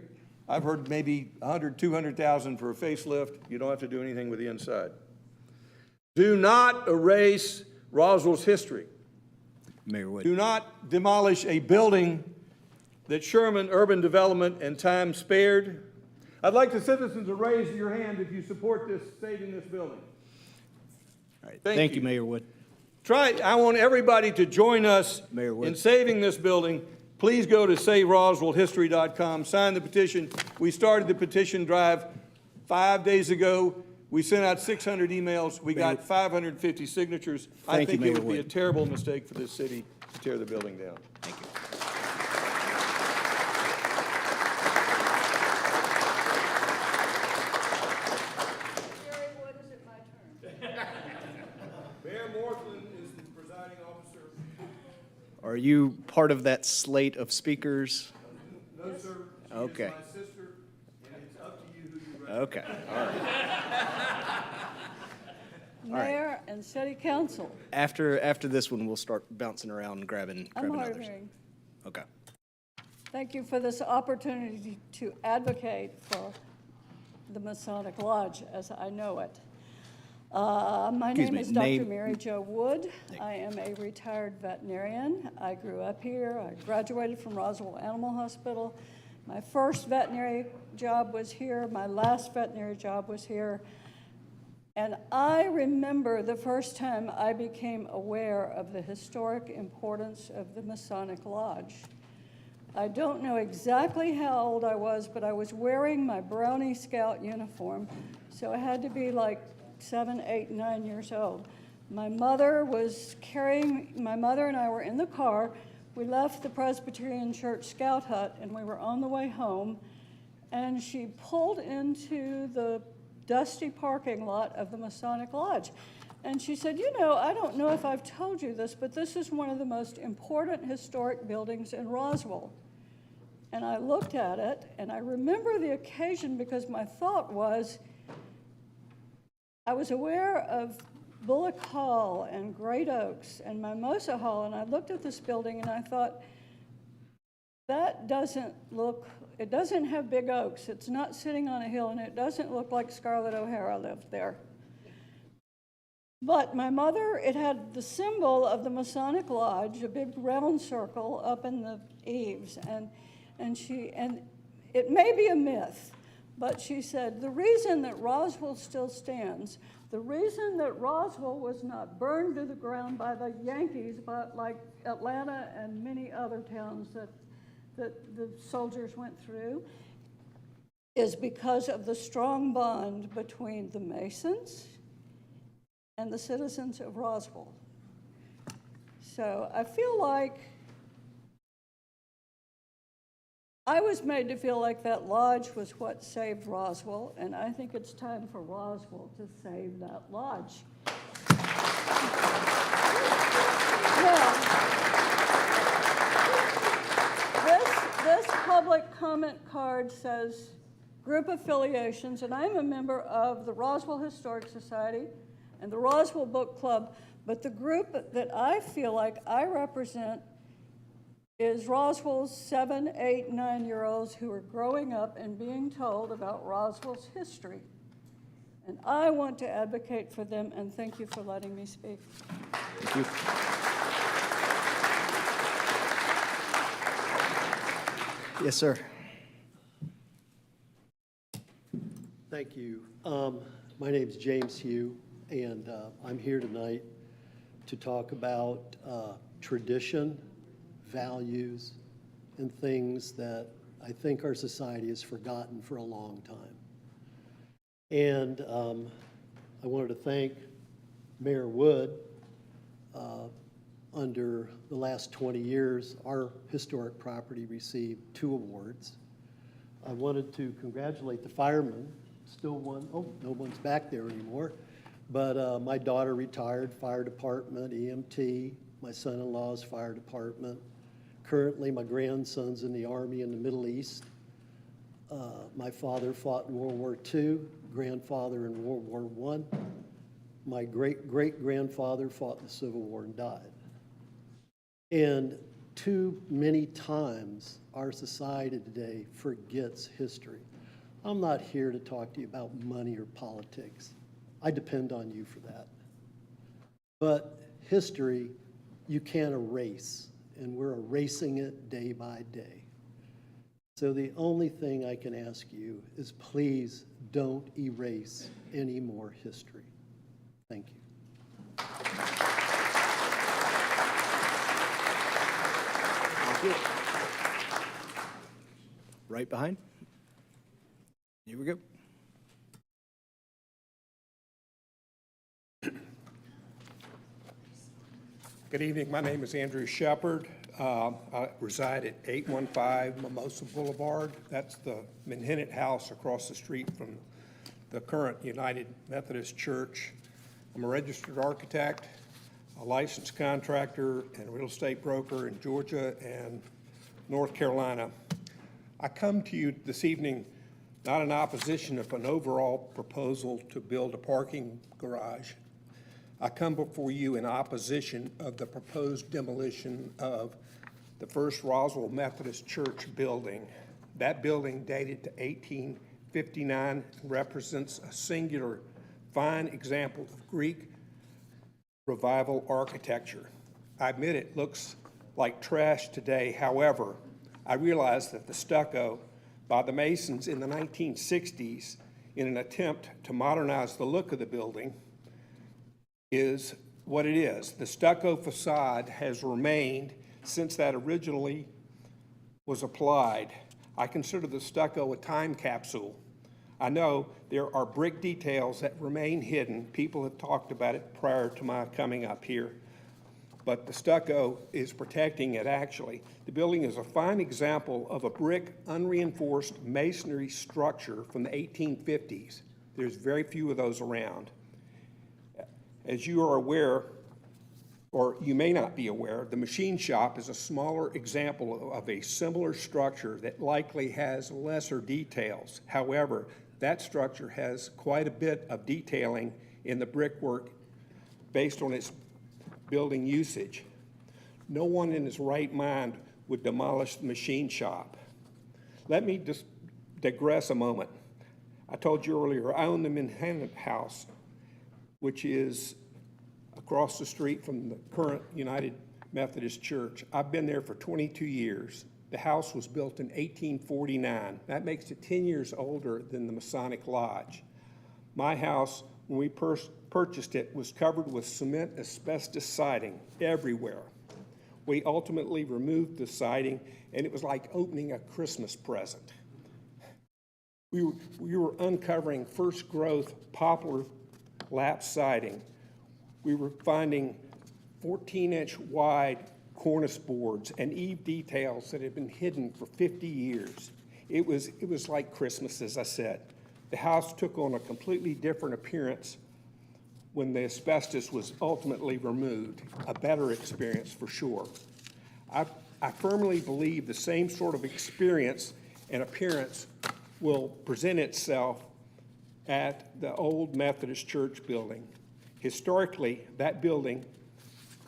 I've heard maybe $100,000, $200,000 for a facelift. You don't have to do anything with the inside. Do not erase Roswell's history. Mayor Wood. Do not demolish a building that Sherman Urban Development and Time spared. I'd like the citizens to raise your hand if you support this, saving this building. All right. Thank you, Mayor Wood. I want everybody to join us Mayor Wood. in saving this building. Please go to SaveRoswellHistory.com, sign the petition. We started the petition drive 5 days ago. We sent out 600 emails. We got 550 signatures. I think it would be a terrible mistake for this city to tear the building down. Thank you. Mayor Morthland is the presiding officer. Are you part of that slate of speakers? No, sir. She Okay. is my sister, and it's up to you who you recommend. Okay, all right. Mayor and City Council. After this one, we'll start bouncing around and grabbing I'm hard of others. hearing. Okay. Thank you for this opportunity to advocate for the Masonic Lodge as I know it. My Excuse name me, is Dr. name- Mary Jo Wood. I am a retired veterinarian. I grew up here. I graduated from Roswell Animal Hospital. My first veterinary job was here. My last veterinary job was here. And I remember the first time I became aware of the historic importance of the Masonic Lodge. I don't know exactly how old I was, but I was wearing my Brownie Scout uniform, so I had to be like 7, 8, 9 years old. My mother and I were in the car. We left the Presbyterian Church Scout Hut, and we were on the way home, and she pulled into the dusty parking lot of the Masonic Lodge. And she said, you know, I don't know if I've told you this, but this is one of the most important historic buildings in Roswell. And I looked at it, and I remember the occasion because my thought was, I was aware of Bullock Hall and Great Oaks and Mimosa Hall, and I looked at this building and I thought, that doesn't look, it doesn't have big oaks, it's not sitting on a hill, and it doesn't look like Scarlett O'Hara lived there. But my mother, it had the symbol of the Masonic Lodge, a big round circle up in the eaves, and it may be a myth, but she said, the reason that Roswell still stands, the reason that Roswell was not burned to the ground by the Yankees, but like Atlanta and many other towns that the soldiers went through, is because of the strong bond between the Masons and the citizens of Roswell. So I feel like I was made to feel like that lodge was what saved Roswell, and I think it's time for Roswell to save that lodge. Now, this public comment card says group affiliations, and I'm a member of the Roswell Historic Society and the Roswell Book Club, but the group that I feel like I represent is Roswell's 7, 8, 9-year-olds who are growing up and being told about Roswell's history. And I want to advocate for them, and thank you for letting me speak. Thank you. Yes, sir. Thank you. My name's James Hugh, and I'm here tonight to talk about tradition, values, and things that I think our society has forgotten for a long time. And I wanted to thank Mayor Wood. Under the last 20 years, our historic property received 2 awards. I wanted to congratulate the firemen, still one, oh, no one's back there anymore, but my daughter retired, fire department, EMT, my son-in-law's fire department. Currently, my grandson's in the Army in the Middle East. My father fought in World War II, grandfather in World War I. My great-great-grandfather fought in the Civil War and died. And too many times, our society today forgets history. I'm not here to talk to you about money or politics. I depend on you for that. But history, you can't erase, and we're erasing it day by day. So the only thing I can ask you is please don't erase any more history. Thank you. Right behind. Here we go. Good evening. My name is Andrew Shepard. I reside at 815 Mimosa Boulevard. That's the Manhattan House across the street from the current United Methodist Church. I'm a registered architect, a licensed contractor, and a real estate broker in Georgia and North Carolina. I come to you this evening not in opposition of an overall proposal to build a parking garage. I come before you in opposition of the proposed demolition of the first Roswell Methodist Church building. That building dated to 1859 represents a singular, fine example of Greek revival architecture. I admit it looks like trash today. However, I realize that the stucco by the Masons in the 1960s in an attempt to modernize the look of the building is what it is. The stucco facade has remained since that originally was applied. I consider the stucco a time capsule. I know there are brick details that remain hidden. People have talked about it prior to my coming up here. But the stucco is protecting it actually. The building is a fine example of a brick, unreinforced masonry structure from the 1850s. There's very few of those around. As you are aware, or you may not be aware, the machine shop is a smaller example of a similar structure that likely has lesser details. However, that structure has quite a bit of detailing in the brickwork based on its building usage. No one in his right mind would demolish the machine shop. Let me just digress a moment. I told you earlier, I own the Manhattan House, which is across the street from the current United Methodist Church. I've been there for 22 years. The house was built in 1849. That makes it 10 years older than the Masonic Lodge. My house, when we purchased it, was covered with cement asbestos siding everywhere. We ultimately removed the siding, and it was like opening a Christmas present. We were uncovering first growth poplar lap siding. We were finding 14-inch wide cornice boards and eave details that had been hidden for 50 years. It was like Christmas, as I said. The house took on a completely different appearance when the asbestos was ultimately removed, a better experience for sure. I firmly believe the same sort of experience and appearance will present itself at the old Methodist Church building. Historically, that building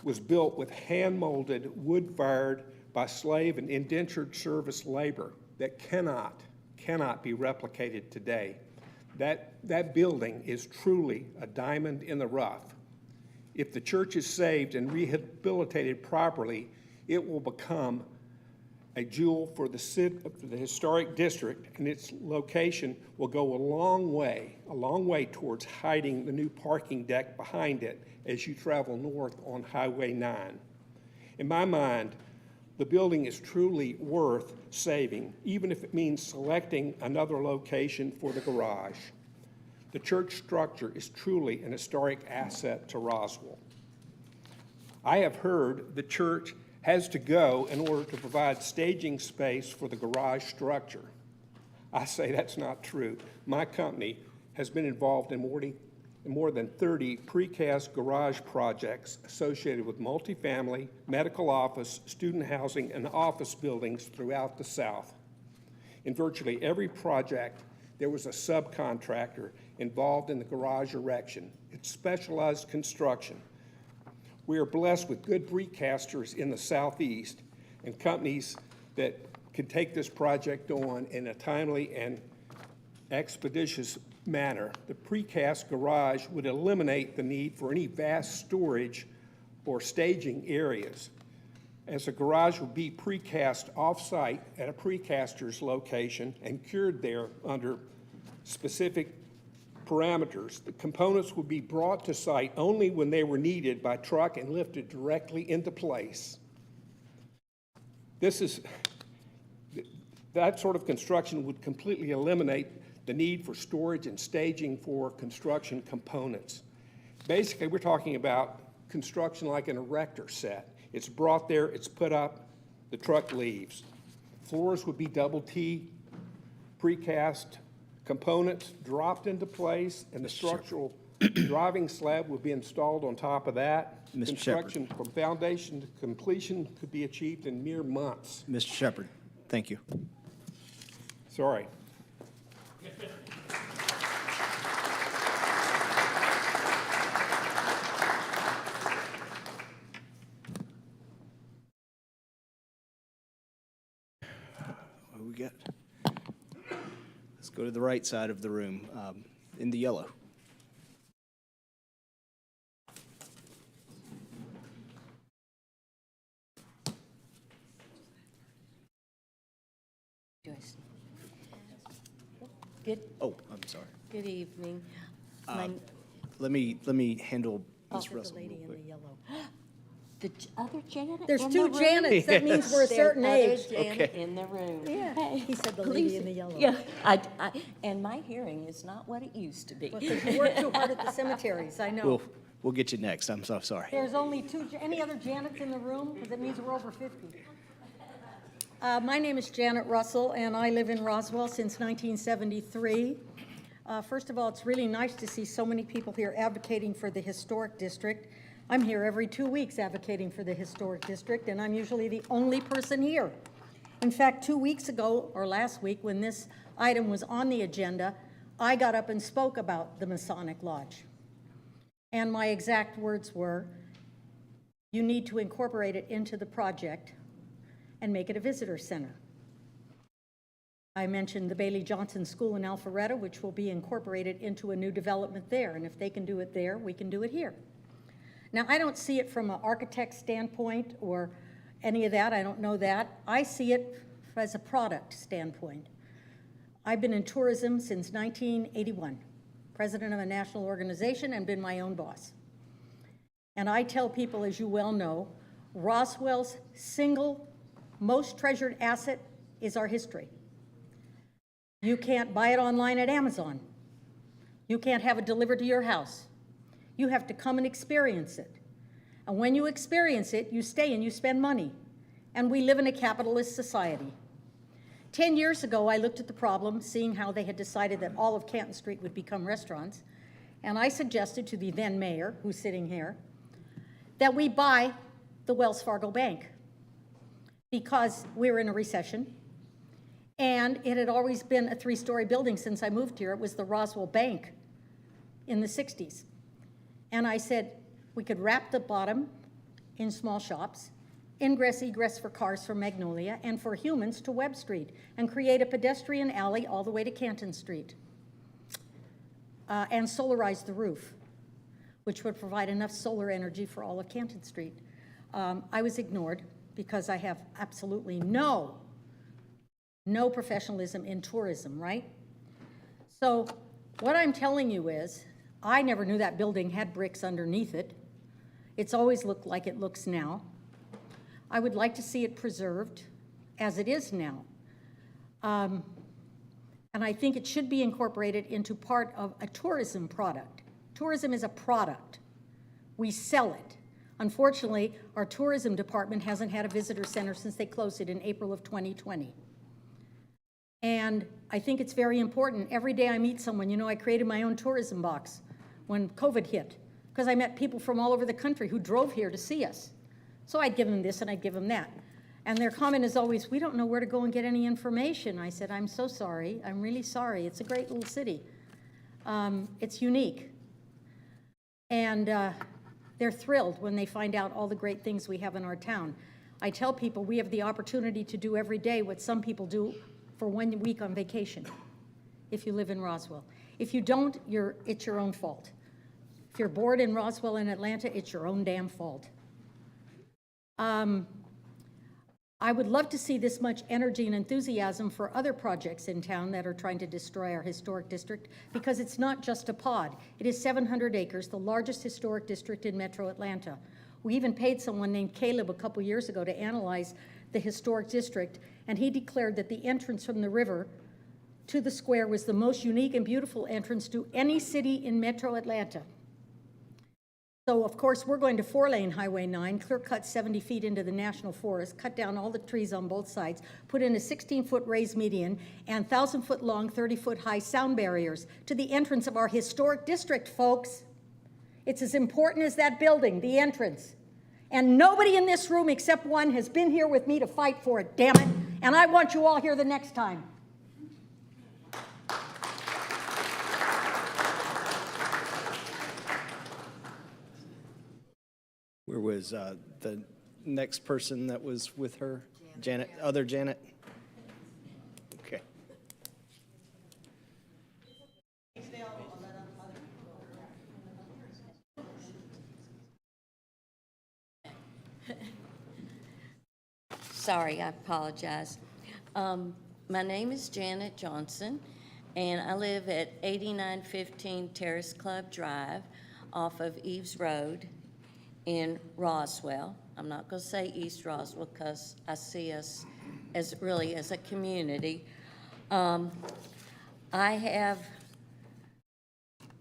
was built with hand-molded, wood-fired by slave and indentured service labor that cannot be replicated today. That building is truly a diamond in the rough. If the church is saved and rehabilitated properly, it will become a jewel for the historic district, and its location will go a long way towards hiding the new parking deck behind it as you travel north on Highway 9. In my mind, the building is truly worth saving, even if it means selecting another location for the garage. The church structure is truly an historic asset to Roswell. I have heard the church has to go in order to provide staging space for the garage structure. I say that's not true. My company has been involved in more than 30 precast garage projects associated with multifamily, medical office, student housing, and office buildings throughout the South. In virtually every project, there was a subcontractor involved in the garage erection. It's specialized construction. We are blessed with good precasters in the Southeast and companies that can take this project on in a timely and expeditious manner. The precast garage would eliminate the need for any vast storage or staging areas, as the garage would be precast off-site at a precaster's location and cured there under specific parameters. The components would be brought to site only when they were needed by truck and lifted directly into place. That sort of construction would completely eliminate the need for storage and staging for construction components. Basically, we're talking about construction like an erector set. It's brought there, it's put up, the truck leaves. Floors would be double T, precast components dropped into place, and the structural driving slab would be installed on top of that. Mr. Construction from foundation to completion could be achieved in mere months. Mr. Shepherd, thank you. Sorry. What do we got? Let's go to the right side of the room, in the yellow. Joyce. Good. Oh, I'm sorry. Good evening. Let me handle Ms. Offer the Russell lady real in quick. the yellow. The other Janet. There's in two the room? Janets. That means we're a certain There's age. other Janet Okay. in the room. Yeah, he said the lady Please. in the yellow. Yeah, and my hearing is not what it used to be. Well, 'cause you work too hard at the cemeteries, I know. We'll get you next. I'm so sorry. There's only two, any other Janets in the room? Because it means we're over 50. My name is Janet Russell, and I live in Roswell since 1973. First of all, it's really nice to see so many people here advocating for the historic district. I'm here every 2 weeks advocating for the historic district, and I'm usually the only person here. In fact, 2 weeks ago, or last week, when this item was on the agenda, I got up and spoke about the Masonic Lodge. And my exact words were, you need to incorporate it into the project and make it a visitor center. I mentioned the Bailey Johnson School in Alpharetta, which will be incorporated into a new development there. And if they can do it there, we can do it here. Now, I don't see it from an architect standpoint or any of that. I don't know that. I see it as a product standpoint. I've been in tourism since 1981, president of a national organization, and been my own boss. And I tell people, as you well know, Roswell's single most treasured asset is our history. You can't buy it online at Amazon. You can't have it delivered to your house. You have to come and experience it. And when you experience it, you stay and you spend money. And we live in a capitalist society. 10 years ago, I looked at the problem, seeing how they had decided that all of Canton Street would become restaurants. And I suggested to the then mayor, who's sitting here, that we buy the Wells Fargo Bank because we're in a recession. And it had always been a 3-story building since I moved here. It was the Roswell Bank in the 60s. And I said, we could wrap the bottom in small shops, ingress, egress for cars from Magnolia, and for humans to Webb Street, and create a pedestrian alley all the way to Canton Street. And solarize the roof, which would provide enough solar energy for all of Canton Street. I was ignored because I have absolutely no no professionalism in tourism, right? So what I'm telling you is, I never knew that building had bricks underneath it. It's always looked like it looks now. I would like to see it preserved as it is now. And I think it should be incorporated into part of a tourism product. Tourism is a product. We sell it. Unfortunately, our tourism department hasn't had a visitor center since they closed it in April of 2020. And I think it's very important. Every day I meet someone, you know, I created my own tourism box when COVID hit, because I met people from all over the country who drove here to see us. So I'd give them this and I'd give them that. And their comment is always, we don't know where to go and get any information. I said, I'm so sorry. I'm really sorry. It's a great little city. It's unique. And they're thrilled when they find out all the great things we have in our town. I tell people we have the opportunity to do every day what some people do for 1 week on vacation, if you live in Roswell. If you don't, it's your own fault. If you're bored in Roswell and Atlanta, it's your own damn fault. I would love to see this much energy and enthusiasm for other projects in town that are trying to destroy our historic district, because it's not just a pod. It is 700 acres, the largest historic district in Metro Atlanta. We even paid someone named Caleb a couple years ago to analyze the historic district, and he declared that the entrance from the river to the square was the most unique and beautiful entrance to any city in Metro Atlanta. So, of course, we're going to 4-lane Highway 9, clear cut 70 feet into the National Forest, cut down all the trees on both sides, put in a 16-foot raised median and 1,000-foot long, 30-foot high sound barriers to the entrance of our historic district, folks. It's as important as that building, the entrance. And nobody in this room except one has been here with me to fight for it, damn it. And I want you all here the next time. Where was the next person that was with her? Janet, other Janet? Okay. Sorry, I apologize. My name is Janet Johnson, and I live at 8915 Terrace Club Drive off of Eves Road in Roswell. I'm not going to say East Roswell because I see us as really as a community. I have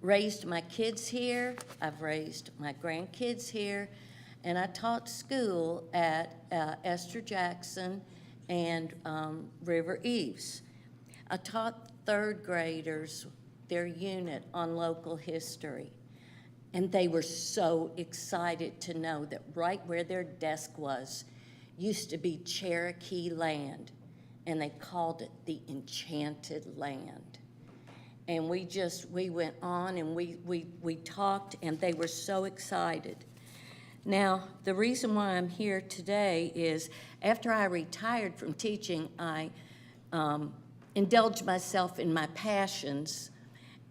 raised my kids here. I've raised my grandkids here. And I taught school at Esther Jackson and River Eves. I taught third graders their unit on local history. And they were so excited to know that right where their desk was used to be Cherokee land. And they called it the Enchanted Land. And we went on and we talked, and they were so excited. Now, the reason why I'm here today is after I retired from teaching, I indulged myself in my passions,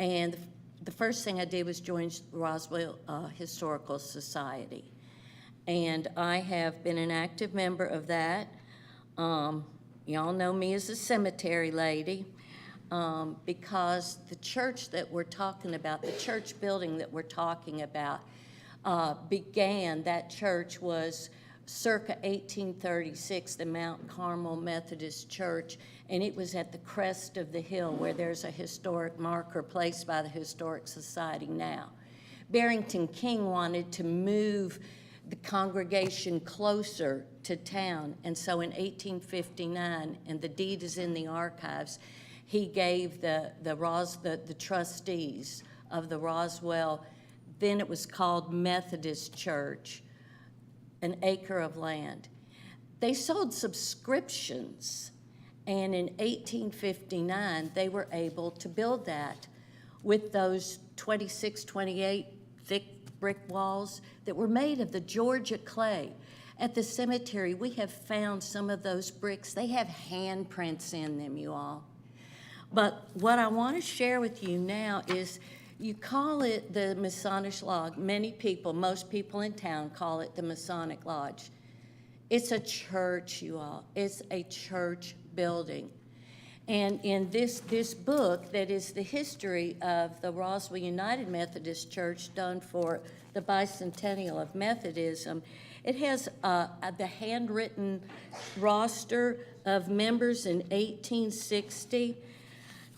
and the first thing I did was join Roswell Historical Society. And I have been an active member of that. Y'all know me as a cemetery lady, because the church that we're talking about, the church building that we're talking about, that church was circa 1836, the Mount Carmel Methodist Church, and it was at the crest of the hill where there's a historic marker placed by the Historic Society now. Barrington King wanted to move the congregation closer to town, and so in 1859, and the deed is in the archives, he gave the trustees of the Roswell, then it was called Methodist Church, an acre of land. They sold subscriptions, and in 1859, they were able to build that with those 26, 28 thick brick walls that were made of the Georgia clay. At the cemetery, we have found some of those bricks. They have handprints in them, you all. But what I want to share with you now is, you call it the Masonic Lodge. Many people, most people in town call it the Masonic Lodge. It's a church, you all. It's a church building. And in this book, that is the history of the Roswell United Methodist Church done for the bicentennial of Methodism, it has the handwritten roster of members in 1860.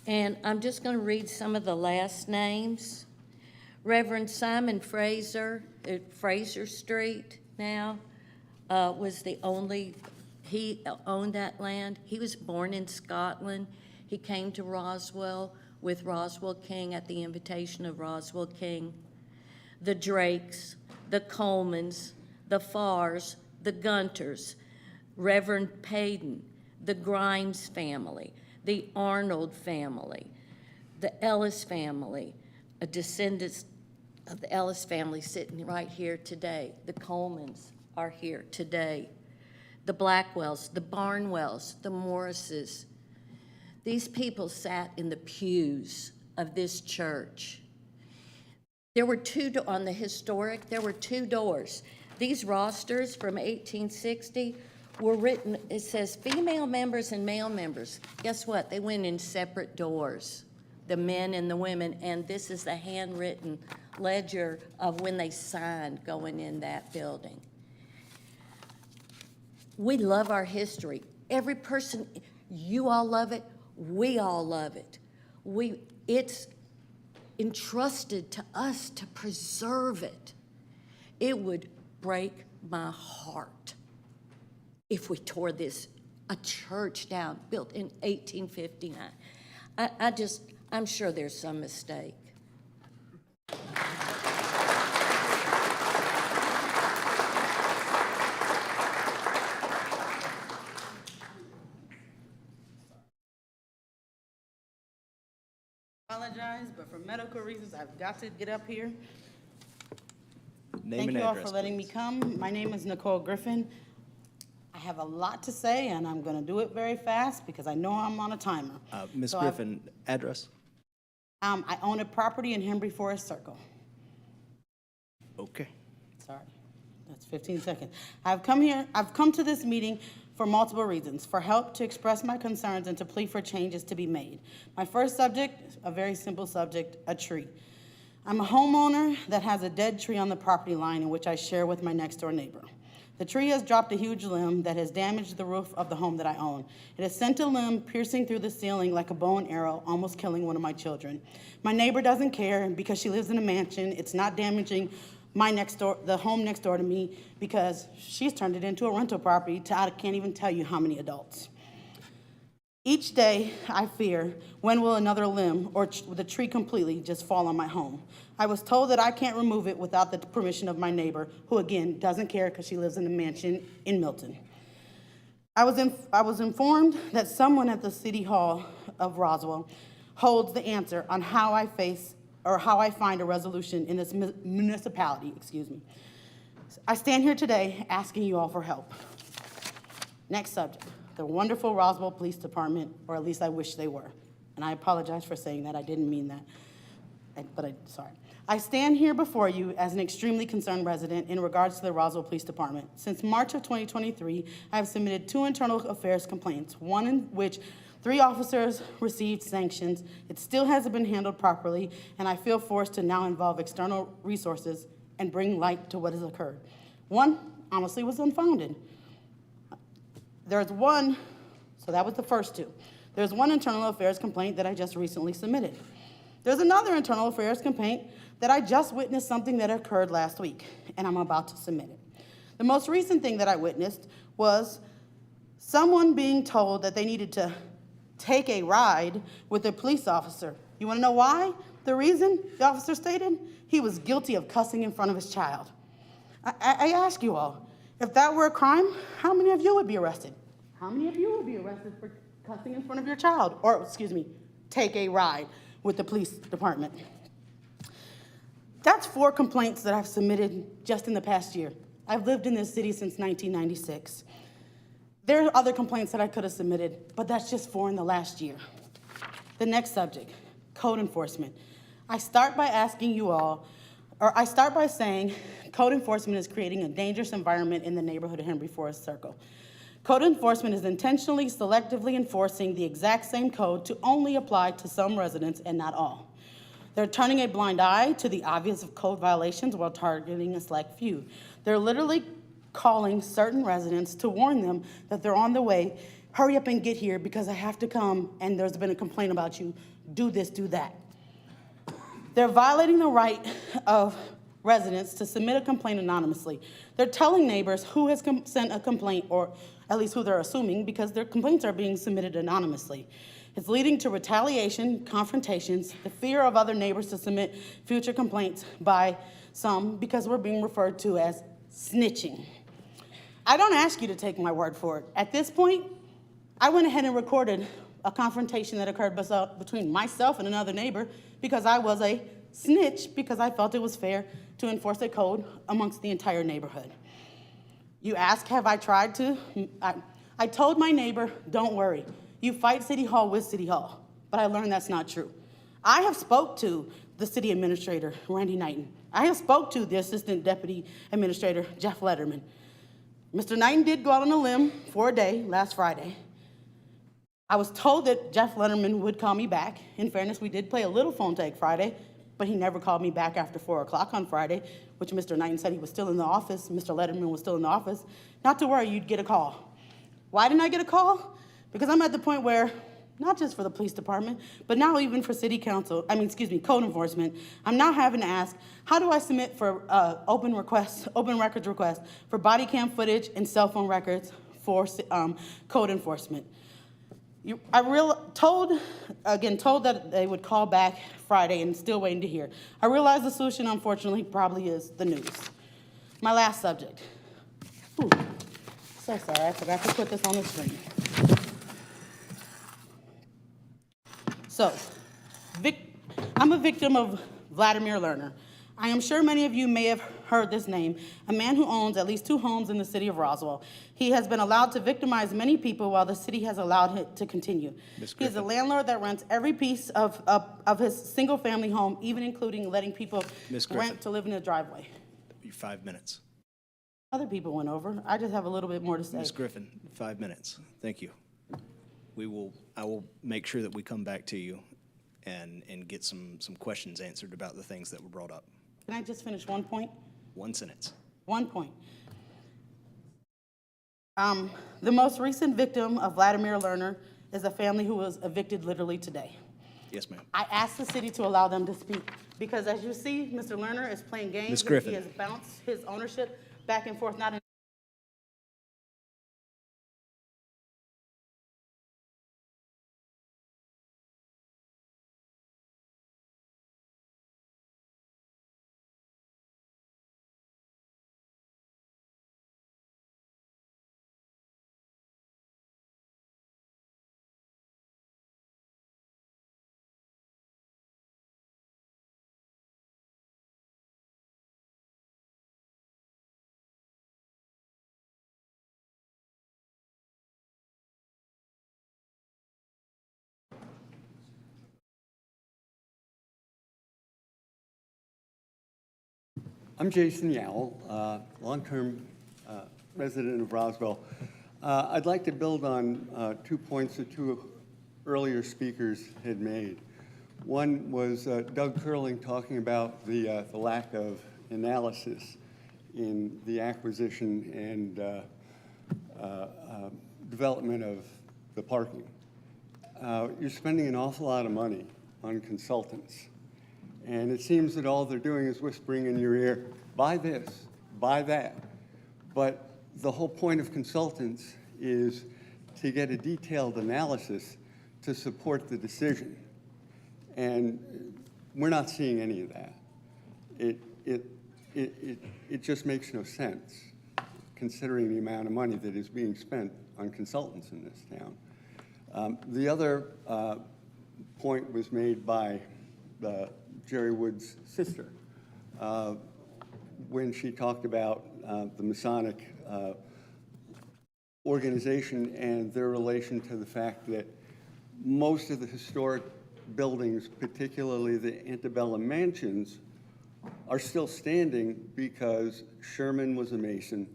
And I'm just going to read some of the last names. Reverend Simon Fraser at Fraser Street now was the only, he owned that land. He was born in Scotland. He came to Roswell with Roswell King at the invitation of Roswell King. The Drakes, the Colemans, the Farrs, the Gunters, Reverend Payton, the Grimes family, the Arnold family, the Ellis family, a descendant of the Ellis family sitting right here today. The Colemans are here today. The Blackwells, the Barnwells, the Morrises. These people sat in the pews of this church. There were on the historic, there were 2 doors. These rosters from 1860 were written, it says female members and male members. Guess what? They went in separate doors, the men and the women, and this is the handwritten ledger of when they signed going in that building. We love our history. Every person, you all love it, we all love it. It's entrusted to us to preserve it. It would break my heart if we tore a church down, built in 1859. I'm sure there's some mistake. Apologize, but for medical reasons, I've got to get up here. Name Thank and you all address, for letting me come. My name is Nicole Griffin. I have a lot to say, and I'm going to do it very fast because I know I'm on a timer. Ms. So Griffin, address? I own a property in Hembry Forest Circle. Okay. Sorry, that's 15 seconds. I've come to this meeting for multiple reasons: for help to express my concerns and to plead for changes to be made. My first subject, a very simple subject, a tree. I'm a homeowner that has a dead tree on the property line in which I share with my next door neighbor. The tree has dropped a huge limb that has damaged the roof of the home that I own. It has sent a limb piercing through the ceiling like a bow and arrow, almost killing one of my children. My neighbor doesn't care because she lives in a mansion. It's not damaging the home next door to me because she's turned it into a rental property to I can't even tell you how many adults. Each day, I fear, when will another limb or the tree completely just fall on my home? I was told that I can't remove it without the permission of my neighbor, who again doesn't care because she lives in a mansion in Milton. I was informed that someone at the City Hall of Roswell holds the answer on how I find a resolution in this municipality, I stand here today asking you all for help. Next subject. The wonderful Roswell Police Department, or at least I wish they were. And I apologize for saying that, I didn't mean that, sorry. I stand here before you as an extremely concerned resident in regards to the Roswell Police Department. Since March of 2023, I have submitted 2 internal affairs complaints, one in which 3 officers received sanctions. It still hasn't been handled properly, and I feel forced to now involve external resources and bring light to what has occurred. One, honestly, was unfounded. There's one, so that was the first 2. There's one internal affairs complaint that I just recently submitted. There's another internal affairs complaint that I just witnessed something that occurred last week, and I'm about to submit it. The most recent thing that I witnessed was someone being told that they needed to take a ride with a police officer. You wanna know why? The reason the officer stated? He was guilty of cussing in front of his child. I ask you all, if that were a crime, how many of you would be arrested? How many of you would be arrested for cussing in front of your child? Or, take a ride with the police department. That's 4 complaints that I've submitted just in the past year. I've lived in this city since 1996. There are other complaints that I could have submitted, but that's just 4 in the last year. The next subject, code enforcement. I start by saying code enforcement is creating a dangerous environment in the neighborhood of Hembry Forest Circle. Code enforcement is intentionally selectively enforcing the exact same code to only apply to some residents and not all. They're turning a blind eye to the obvious code violations while targeting a select few. They're literally calling certain residents to warn them that they're on the way. Hurry up and get here because I have to come and there's been a complaint about you. Do this, do that. They're violating the right of residents to submit a complaint anonymously. They're telling neighbors who has sent a complaint, or at least who they're assuming, because their complaints are being submitted anonymously. It's leading to retaliation, confrontations, the fear of other neighbors to submit future complaints by some because we're being referred to as snitching. I don't ask you to take my word for it. At this point, I went ahead and recorded a confrontation that occurred between myself and another neighbor because I was a snitch because I felt it was fair to enforce a code amongst the entire neighborhood. You ask, have I tried to? I told my neighbor, don't worry. You fight City Hall with City Hall, but I learned that's not true. I have spoke to the city administrator, Randy Knighton. I have spoke to the assistant deputy administrator, Jeff Letterman. Mr. Knighton did go out on a limb for a day last Friday. I was told that Jeff Letterman would call me back. In fairness, we did play a little phone tag Friday, but he never called me back after 4 o'clock on Friday, which Mr. Knighton said he was still in the office. Mr. Letterman was still in the office. Not to worry, you'd get a call. Why didn't I get a call? Because I'm at the point where, not just for the police department, but now even for code enforcement, I'm now having to ask, how do I submit for open records request for body cam footage and cell phone records for code enforcement? Told that they would call back Friday and still waiting to hear. I realize the solution, unfortunately, probably is the news. My last subject. Ooh, so sorry, I forgot to put this on the screen. So, I'm a victim of Vladimir Lerner. I am sure many of you may have heard this name, a man who owns at least 2 homes in the city of Roswell. He has been allowed to victimize many people while the city has allowed it to continue. He is a landlord that rents every piece of his single-family home, even including letting people rent to live in a driveway. 5 minutes. Other people went over. I just have a little bit more to say. Ms. Griffin, 5 minutes. Thank you. I will make sure that we come back to you and get some questions answered about the things that were brought up. Can I just finish one point? 1 sentence. 1 point. The most recent victim of Vladimir Lerner is a family who was evicted literally today. Yes, ma'am. I asked the city to allow them to speak because, as you see, Mr. Lerner is playing games. Ms. Griffin. He has bounced his ownership back and forth, not in I'm Jason Yowell, long-term resident of Roswell. I'd like to build on 2 points that 2 earlier speakers had made. One was Doug Curling talking about the lack of analysis in the acquisition and development of the parking. You're spending an awful lot of money on consultants. And it seems that all they're doing is whispering in your ear, buy this, buy that. But the whole point of consultants is to get a detailed analysis to support the decision. And we're not seeing any of that. It just makes no sense, considering the amount of money that is being spent on consultants in this town. The other point was made by Jerry Wood's sister when she talked about the Masonic organization and their relation to the fact that most of the historic buildings, particularly the antebellum mansions, are still standing because Sherman was a Mason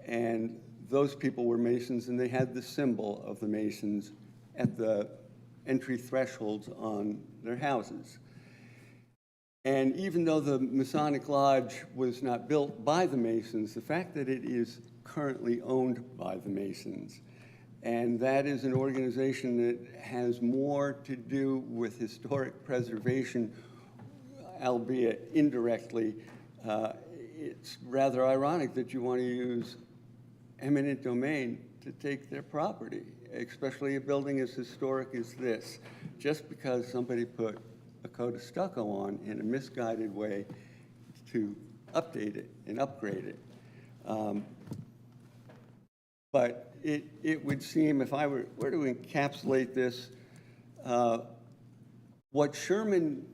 and those people were Masons, and they had the symbol of the Masons at the entry thresholds on their houses. And even though the Masonic Lodge was not built by the Masons, the fact that it is currently owned by the Masons, and that is an organization that has more to do with historic preservation, albeit indirectly, it's rather ironic that you want to use eminent domain to take their property, especially a building as historic as this, just because somebody put a coat of stucco on in a misguided way to update it and upgrade it. But it would seem, if I were to encapsulate this, what Sherman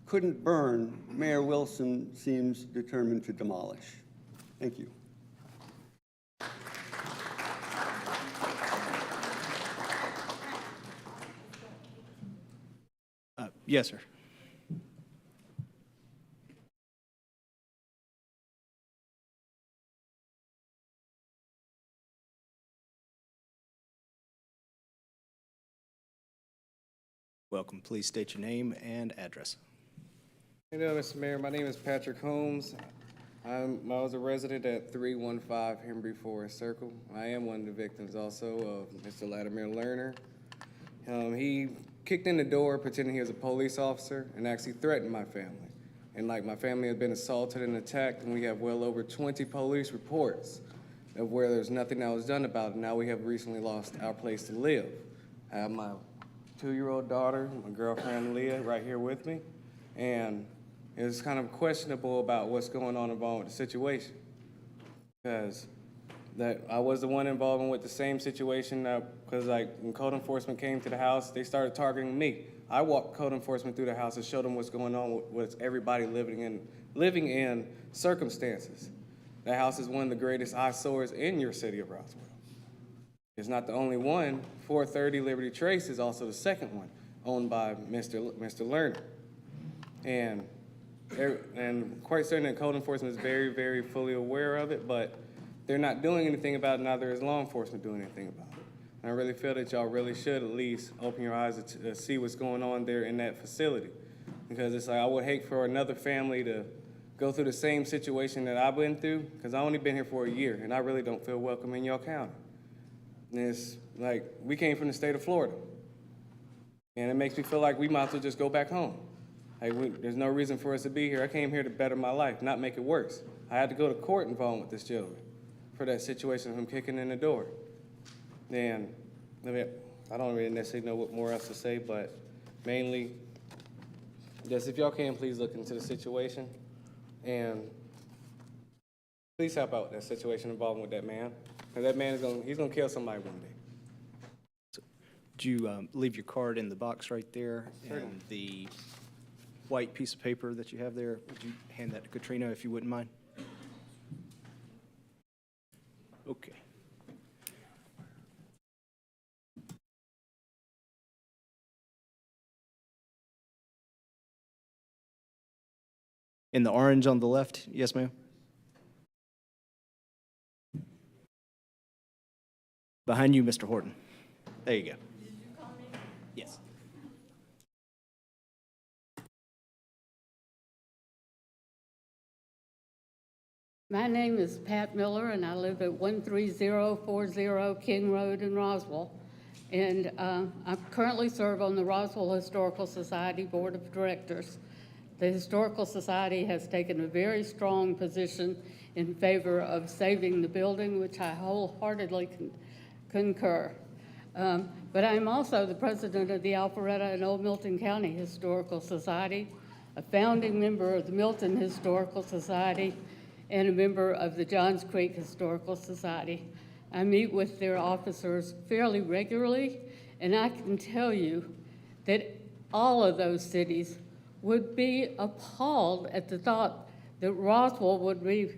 couldn't burn, Mayor Wilson seems determined to demolish. Thank you. Yes, sir. Welcome. Please state your name and address. Hey there, Mr. Mayor. My name is Patrick Holmes. I was a resident at 315 Henry Forest Circle. I am one of the victims also of Mr. Latimer Lerner. He kicked in the door pretending he was a police officer and actually threatened my family. And like my family had been assaulted and attacked, and we have well over 20 police reports of where there's nothing that was done about it. Now we have recently lost our place to live. I have my 2-year-old daughter, my girlfriend Leah, right here with me. And it's kind of questionable about what's going on involved with the situation. Because that I was the one involved with the same situation, because like when code enforcement came to the house, they started targeting me. I walked code enforcement through the house and showed them what's going on with everybody living in circumstances. That house is one of the greatest eyesores in your city of Roswell. It's not the only one. 430 Liberty Trace is also the second one, owned by Mr. Lerner. And quite certain that code enforcement is very, very fully aware of it, but they're not doing anything about it, neither is law enforcement doing anything about it. And I really feel that y'all really should at least open your eyes to see what's going on there in that facility. Because it's like, I would hate for another family to go through the same situation that I've been through, because I've only been here for a year, and I really don't feel welcome in your county. And it's like, we came from the state of Florida, and it makes me feel like we might as well just go back home. Like there's no reason for us to be here. I came here to better my life, not make it worse. I had to go to court involved with this gentleman for that situation of him kicking in the door. And I don't really necessarily know what more else to say, but mainly, just if y'all can, please look into the situation and please help out that situation involving with that man. Because that man he's gonna kill somebody one day. So, did you leave your card in the box right there? Certainly. And the white piece of paper that you have there, would you hand that to Katrina if you wouldn't mind? Okay. In the orange on the left, yes, ma'am? Behind you, Mr. Horton. There you go. Yes. My name is Pat Miller, and I live at 13040 King Road in Roswell. And I currently serve on the Roswell Historical Society Board of Directors. The Historical Society has taken a very strong position in favor of saving the building, which I wholeheartedly concur. But I'm also the president of the Alpharetta and Old Milton County Historical Society, a founding member of the Milton Historical Society, and a member of the Johns Creek Historical Society. I meet with their officers fairly regularly, and I can tell you that all of those cities would be appalled at the thought that Roswell would be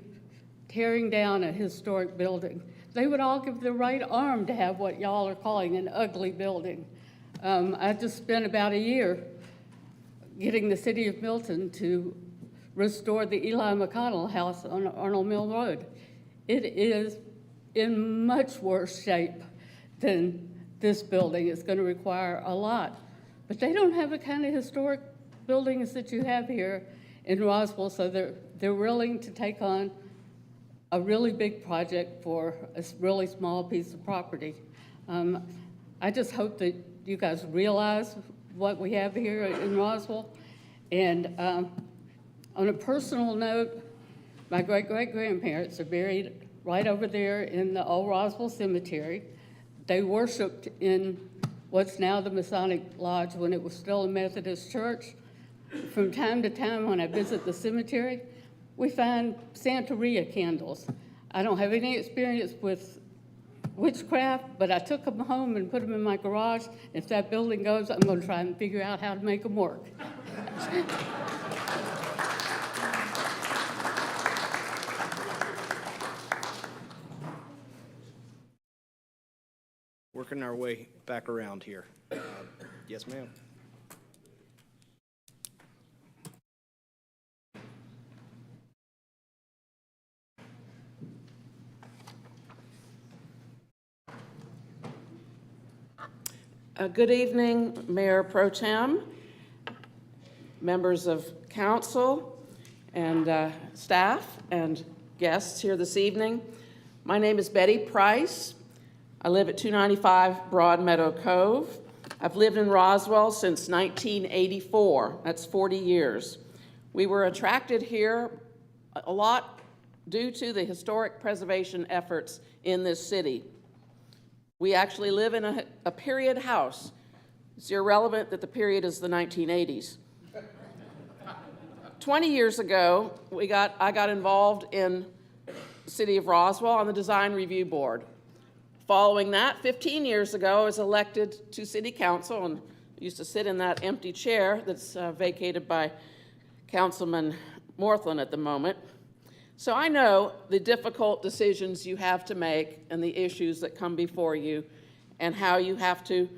tearing down a historic building. They would all give their right arm to have what y'all are calling an ugly building. I just spent about a year getting the city of Milton to restore the Eli McConnell House on Arnold Mill Road. It is in much worse shape than this building. It's going to require a lot. But they don't have the kind of historic buildings that you have here in Roswell, so they're willing to take on a really big project for a really small piece of property. I just hope that you guys realize what we have here in Roswell. And on a personal note, my great-great-grandparents are buried right over there in the old Roswell Cemetery. They worshiped in what's now the Masonic Lodge when it was still a Methodist church. From time to time when I visit the cemetery, we find Santeria candles. I don't have any experience with witchcraft, but I took them home and put them in my garage. If that building goes, I'm going to try and figure out how to make them work. Working our way back around here. Yes, ma'am. Good evening, Mayor Pro Tem, members of council, and staff and guests here this evening. My name is Betty Price. I live at 295 Broad Meadow Cove. I've lived in Roswell since 1984. That's 40 years. We were attracted here a lot due to the historic preservation efforts in this city. We actually live in a period house. It's irrelevant that the period is the 1980s. 20 years ago, I got involved in the city of Roswell on the Design Review Board. Following that, 15 years ago, I was elected to city council and used to sit in that empty chair that's vacated by Councilman Morthland at the moment. So I know the difficult decisions you have to make and the issues that come before you and how you have to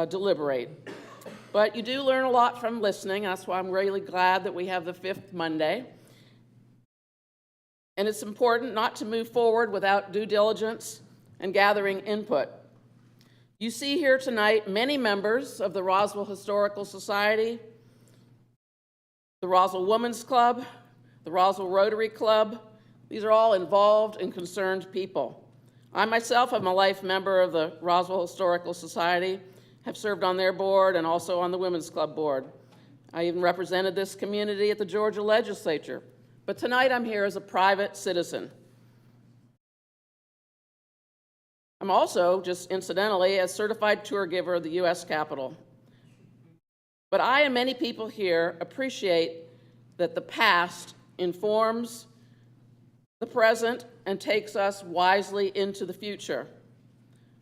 deliberate. But you do learn a lot from listening. That's why I'm really glad that we have the fifth Monday. And it's important not to move forward without due diligence and gathering input. You see here tonight many members of the Roswell Historical Society, the Roswell Women's Club, the Roswell Rotary Club. These are all involved and concerned people. I myself am a life member of the Roswell Historical Society, have served on their board and also on the Women's Club board. I even represented this community at the Georgia legislature. But tonight I'm here as a private citizen. I'm also, just incidentally, a certified tour giver of the U.S. Capitol. But I and many people here appreciate that the past informs the present and takes us wisely into the future.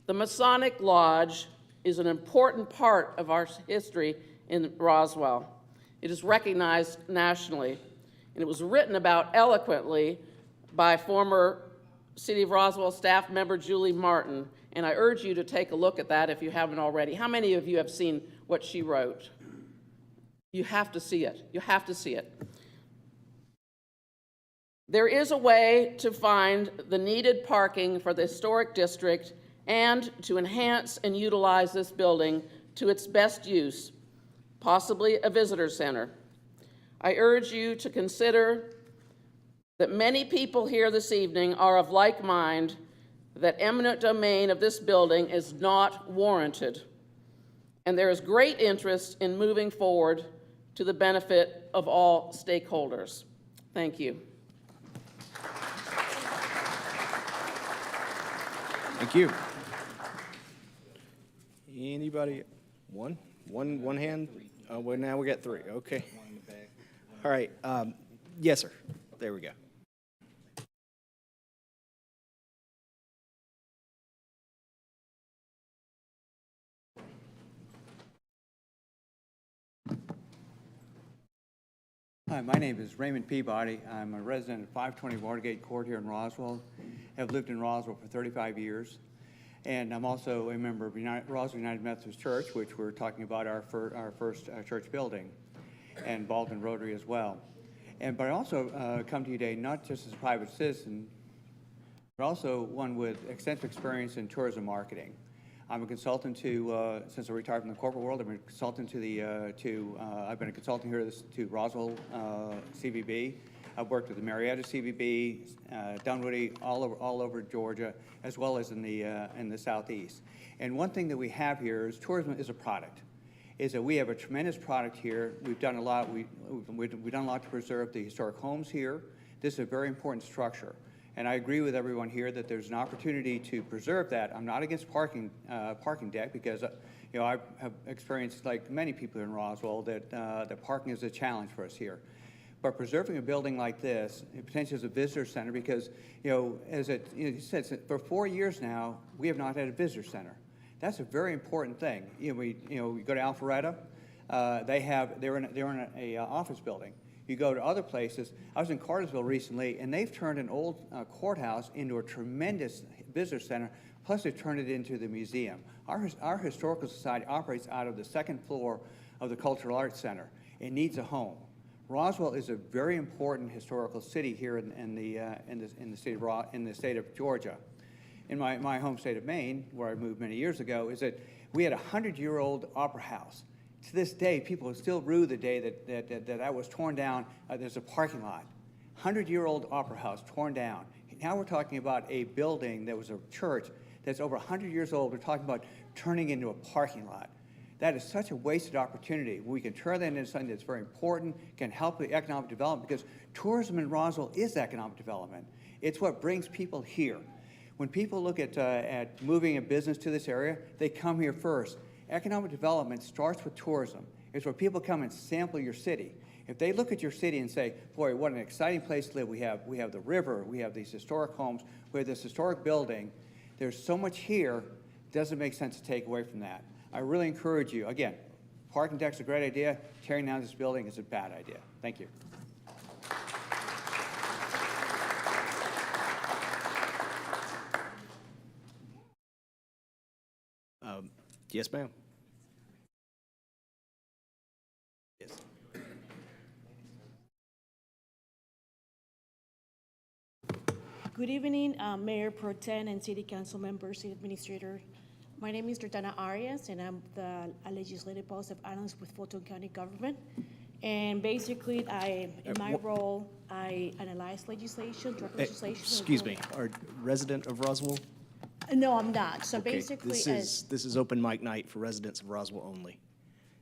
The Masonic Lodge is an important part of our history in Roswell. It is recognized nationally, and it was written about eloquently by former City of Roswell staff member Julie Martin, and I urge you to take a look at that if you haven't already. How many of you have seen what she wrote? You have to see it. You have to see it. There is a way to find the needed parking for the historic district and to enhance and utilize this building to its best use, possibly a visitor center. I urge you to consider that many people here this evening are of like mind that eminent domain of this building is not warranted, and there is great interest in moving forward to the benefit of all stakeholders. Thank you. Thank you. Anybody? One hand? Well, now we got three. Okay. All right. Yes, sir. There we go. Hi, my name is Raymond Peabody. I'm a resident of 520 Watergate Court here in Roswell. Have lived in Roswell for 35 years. And I'm also a member of Roswell United Methodist Church, which we're talking about our first church building, and Baldwin Rotary as well. But I also come to you today not just as a private citizen, but also one with extensive experience in tourism marketing. I'm a consultant to, since I retired from the corporate world, I've been a consultant I've been a consultant here to Roswell CVB. I've worked with the Marietta CVB, Dunwoody, all over Georgia, as well as in the Southeast. And one thing that we have here is tourism is a product. Is that we have a tremendous product here. We've done a lot. We've done a lot to preserve the historic homes here. This is a very important structure. And I agree with everyone here that there's an opportunity to preserve that. I'm not against parking deck because, you know, I have experienced, like many people in Roswell, that parking is a challenge for us here. But preserving a building like this, potentially as a visitor center, because, you know, as you said, for 4 years now, we have not had a visitor center. That's a very important thing. You know, we go to Alpharetta, they're in a office building. You go to other places. I was in Cartersville recently, and they've turned an old courthouse into a tremendous visitor center, plus they've turned it into the museum. Our historical society operates out of the second floor of the Cultural Arts Center. It needs a home. Roswell is a very important historical city here in the state of Georgia. In my home state of Maine, where I moved many years ago, is that we had a 100-year-old opera house. To this day, people still rue the day that was torn down. There's a parking lot. 100-year-old opera house torn down. Now we're talking about a building that was a church that's over 100 years old. We're talking about turning into a parking lot. That is such a wasted opportunity. We can turn that into something that's very important, can help the economic development, because tourism in Roswell is economic development. It's what brings people here. When people look at moving a business to this area, they come here first. Economic development starts with tourism. It's where people come and sample your city. If they look at your city and say, boy, what an exciting place to live. We have the river, we have these historic homes, we have this historic building. There's so much here, it doesn't make sense to take away from that. I really encourage you, again, parking deck's a great idea. Tearing down this building is a bad idea. Thank you. Yes, ma'am. Yes. Good evening, Mayor Pro Tem and City Council members, City Administrator. My name is Jordana Arias, and I'm the legislative boss of Adams with Fulton County Government. And basically, in my role, I analyze legislation, draft legislation. Excuse me, are resident of Roswell? No, I'm not. So Okay, basically, this is open mic night for residents of Roswell only.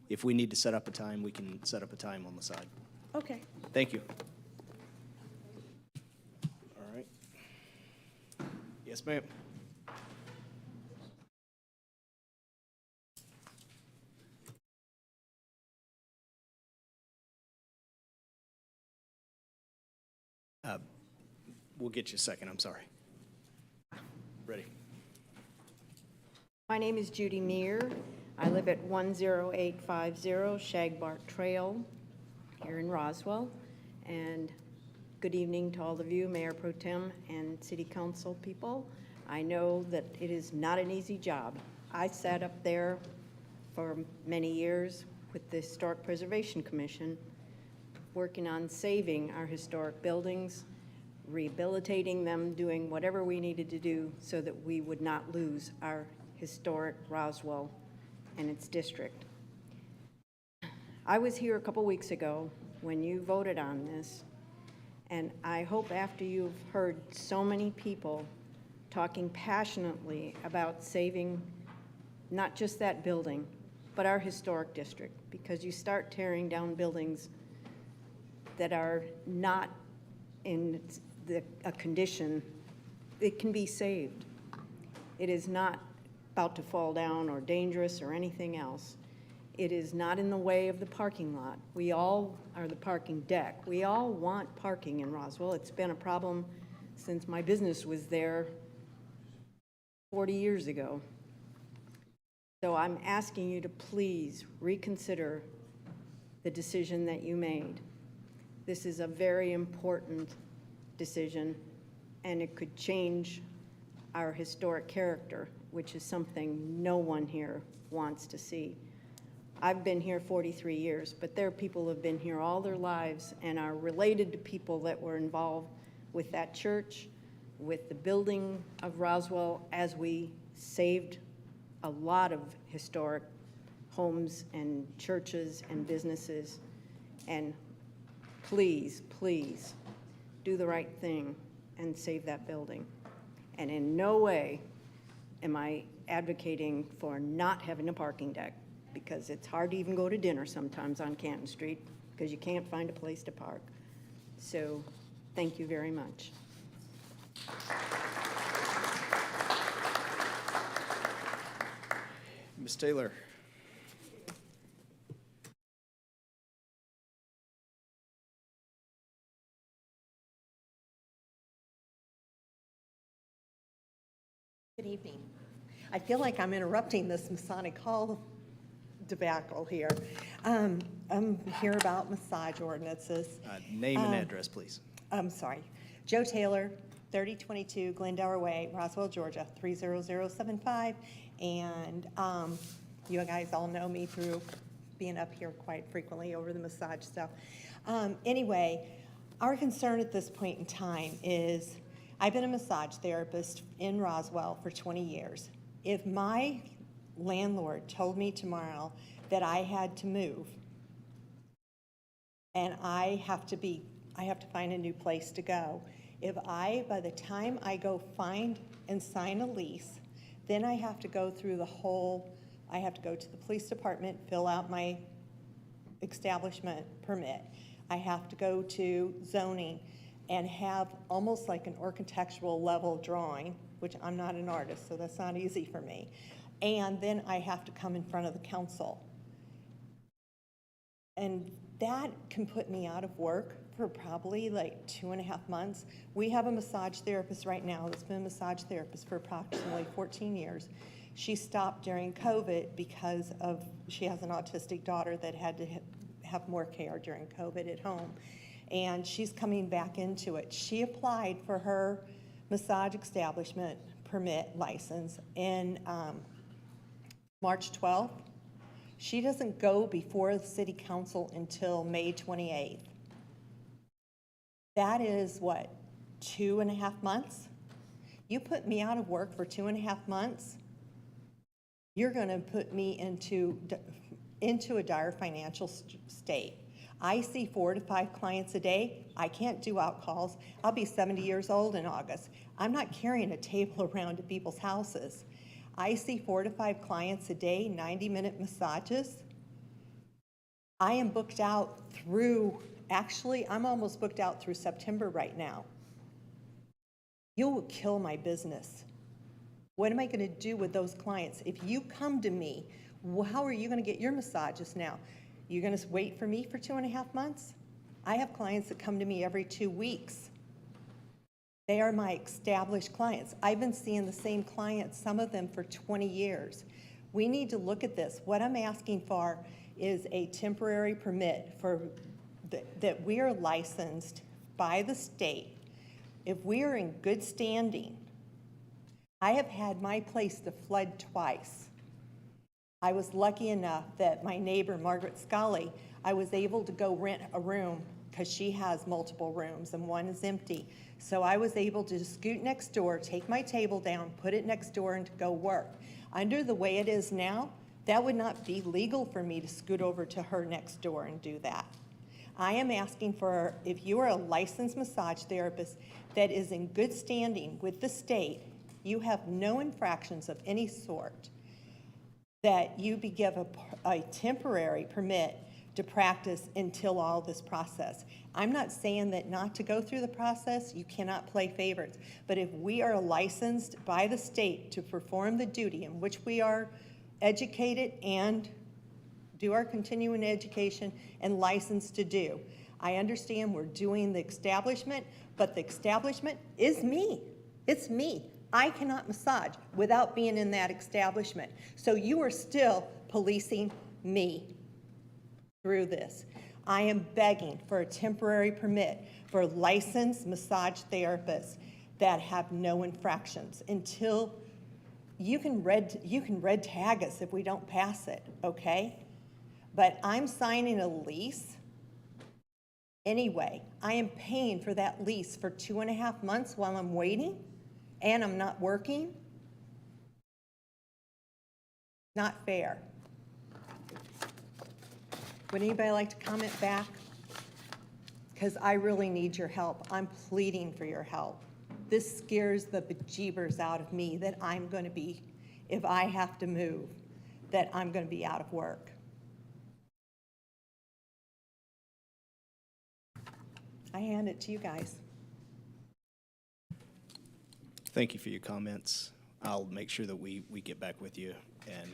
If we need to set up a time, we can set up a time on the side. okay. Thank you. All right. Yes, ma'am. We'll get you a second, I'm sorry. Ready. My name is Judy Meir. I live at 10850 Shagbark Trail here in Roswell. And good evening to all of you, Mayor Pro Tem and City Council people. I know that it is not an easy job. I sat up there for many years with the Historic Preservation Commission, working on saving our historic buildings, rehabilitating them, doing whatever we needed to do so that we would not lose our historic Roswell and its district. I was here a couple weeks ago when you voted on this, and I hope after you've heard so many people talking passionately about saving not just that building, but our historic district, because you start tearing down buildings that are not in a condition, it can be saved. It is not about to fall down or dangerous or anything else. It is not in the way of the parking lot. We all are the parking deck. We all want parking in Roswell. It's been a problem since my business was there 40 years ago. So I'm asking you to please reconsider the decision that you made. This is a very important decision, and it could change our historic character, which is something no one here wants to see. I've been here 43 years, but there are people who have been here all their lives and are related to people that were involved with that church, with the building of Roswell as we saved a lot of historic homes and churches and businesses. And please, please, do the right thing and save that building. And in no way am I advocating for not having a parking deck, because it's hard to even go to dinner sometimes on Canton Street because you can't find a place to park. So thank you very much. Ms. Taylor. Good evening. I feel like I'm interrupting this Masonic Hall debacle here. I'm here about massage ordinances. Name and address, please. I'm sorry. Joe Taylor, 3022 Glendower Way, Roswell, Georgia, 30075. And you guys all know me through being up here quite frequently over the massage stuff. Anyway, our concern at this point in time is I've been a massage therapist in Roswell for 20 years. If my landlord told me tomorrow that I had to move and I have to find a new place to go, by the time I go find and sign a lease, then I have to go through I have to go to the police department, fill out my establishment permit. I have to go to zoning and have almost like an architectural level drawing, which I'm not an artist, so that's not easy for me. And then I have to come in front of the council. And that can put me out of work for probably like 2.5 months. We have a massage therapist right now that's been a massage therapist for approximately 14 years. She stopped during COVID because she has an autistic daughter that had to have more care during COVID at home. And she's coming back into it. She applied for her massage establishment permit license in March 12th. She doesn't go before the city council until May 28th. That is what, 2.5 months? You put me out of work for 2.5 months, you're gonna put me into a dire financial state. I see 4 to 5 clients a day. I can't do out calls. I'll be 70 years old in August. I'm not carrying a table around to people's houses. I see 4 to 5 clients a day, 90-minute massages. I am booked out I'm almost booked out through September right now. You will kill my business. What am I gonna do with those clients? If you come to me, how are you gonna get your massages now? You're gonna wait for me for 2.5 months? I have clients that come to me every 2 weeks. They are my established clients. I've been seeing the same clients, some of them for 20 years. We need to look at this. What I'm asking for is a temporary permit that we are licensed by the state. If we are in good standing, I have had my place to flood twice. I was lucky enough that my neighbor, Margaret Scully, I was able to go rent a room because she has multiple rooms and one is empty. So I was able to just scoot next door, take my table down, put it next door and to go work. Under the way it is now, that would not be legal for me to scoot over to her next door and do that. I am asking for, if you are a licensed massage therapist that is in good standing with the state, you have no infractions of any sort, that you be given a temporary permit to practice until all this process. I'm not saying that not to go through the process, you cannot play favorites, but if we are licensed by the state to perform the duty in which we are educated and do our continuing education and licensed to do. I understand we're doing the establishment, but the establishment is me. It's me. I cannot massage without being in that establishment. So you are still policing me through this. I am begging for a temporary permit for licensed massage therapists that have no infractions until you can red tag us if we don't pass it, okay? But I'm signing a lease anyway. I am paying for that lease for 2.5 months while I'm waiting. and I'm not working? Not fair. Would anybody like to comment back? Because I really need your help. I'm pleading for your help. This scares the bejeebers out of me that I'm going to be, if I have to move, that I'm going to be out of work. I hand it to you guys. Thank you for your comments. I'll make sure that we get back with you and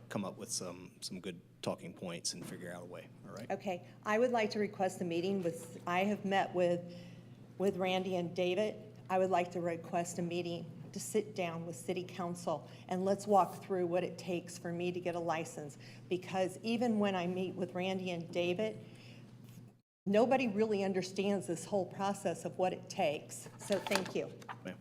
come up with some good talking points and figure out a way, all right? Okay, I would like to request a meeting with, I have met with Randy and David. I would like to request a meeting to sit down with city council and let's walk through what it takes for me to get a license. Because even when I meet with Randy and David, nobody really understands this whole process of what it takes. So thank you. Ma'am.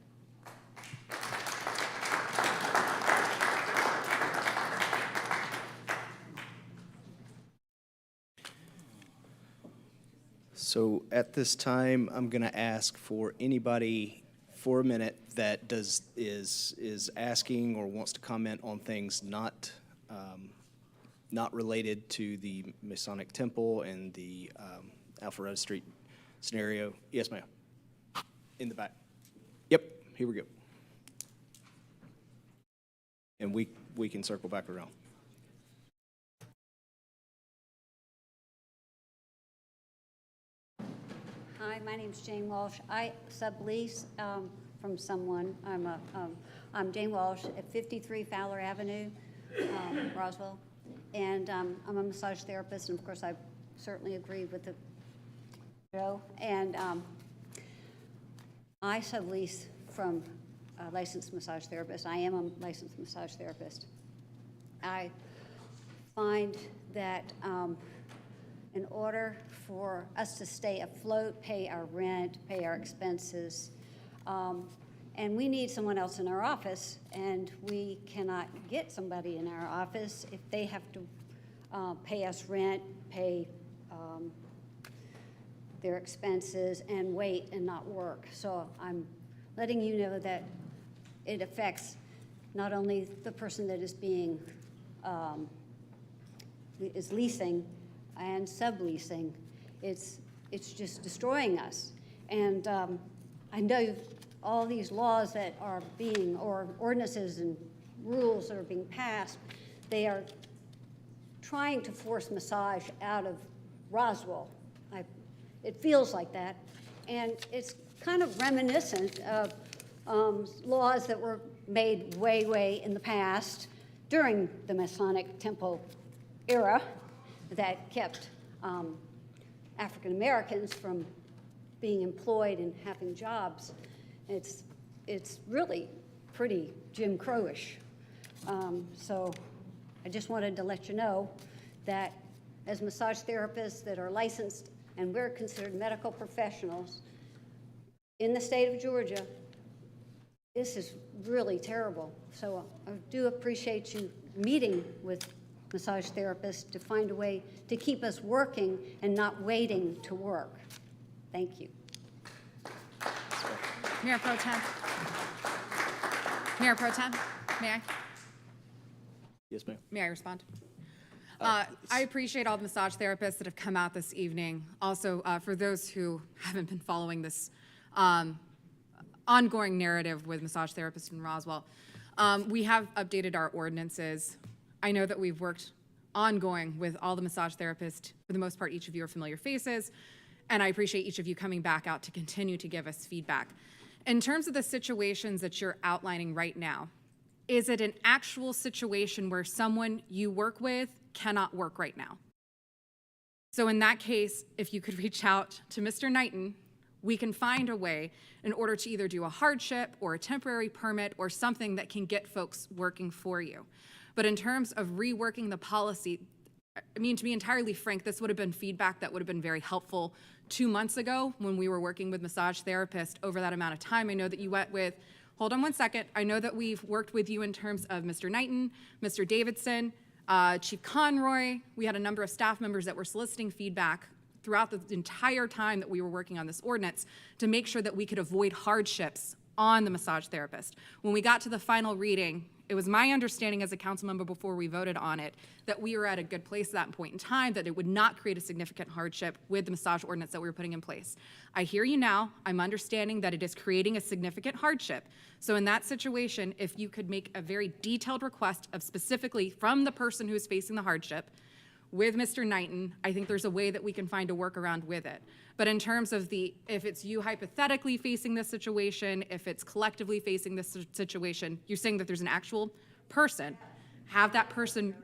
So at this time, I'm going to ask for anybody for a minute that is asking or wants to comment on things not related to the Masonic Temple and the Alpharetta Street scenario. Yes, ma'am. In the back. Yep, here we go. And we can circle back around. Hi, my name's Jane Walsh. I sublease from someone. I'm Jane Walsh at 53 Fowler Avenue, Roswell, and I'm a massage therapist, and of course I certainly agree with the Joe. And I sublease from a licensed massage therapist. I am a licensed massage therapist. I find that in order for us to stay afloat, pay our rent, pay our expenses, and we need someone else in our office, and we cannot get somebody in our office if they have to pay us rent, pay their expenses, and wait and not work. So I'm letting you know that it affects not only the person that is being is leasing and subleasing, it's just destroying us. And I know all these laws that are being, or ordinances and rules that are being passed, they are trying to force massage out of Roswell. It feels like that. And it's kind of reminiscent of laws that were made way in the past during the Masonic Temple era that kept African Americans from being employed and having jobs. It's really pretty Jim Crowish. So I just wanted to let you know that as massage therapists that are licensed and we're considered medical professionals in the state of Georgia, this is really terrible. So I do appreciate you meeting with massage therapists to find a way to keep us working and not waiting to work. Thank you. Mayor Pro Tem. Mayor Pro Tem, may I? Yes, ma'am. May I respond? I appreciate all the massage therapists that have come out this evening. Also, for those who haven't been following this ongoing narrative with massage therapists in Roswell, we have updated our ordinances. I know that we've worked ongoing with all the massage therapists. For the most part, each of you are familiar faces, and I appreciate each of you coming back out to continue to give us feedback. In terms of the situations that you're outlining right now, is it an actual situation where someone you work with cannot work right now? So in that case, if you could reach out to Mr. Knighton, we can find a way in order to either do a hardship or a temporary permit or something that can get folks working for you. But in terms of reworking the policy, I mean, to be entirely frank, this would have been feedback that would have been very helpful 2 months ago when we were working with massage therapists over that amount of time. I know that you went with, hold on one second, I know that we've worked with you in terms of Mr. Knighton, Mr. Davidson, Chief Conroy. We had a number of staff members that were soliciting feedback throughout the entire time that we were working on this ordinance to make sure that we could avoid hardships on the massage therapist. When we got to the final reading, it was my understanding as a council member before we voted on it that we were at a good place at that point in time, that it would not create a significant hardship with the massage ordinance that we were putting in place. I hear you now. I'm understanding that it is creating a significant hardship. So in that situation, if you could make a very detailed request of specifically from the person who is facing the hardship with Mr. Knighton, I think there's a way that we can find a workaround with it. But in terms of if it's you hypothetically facing this situation, if it's collectively facing this situation, you're saying that there's an actual person, have that person,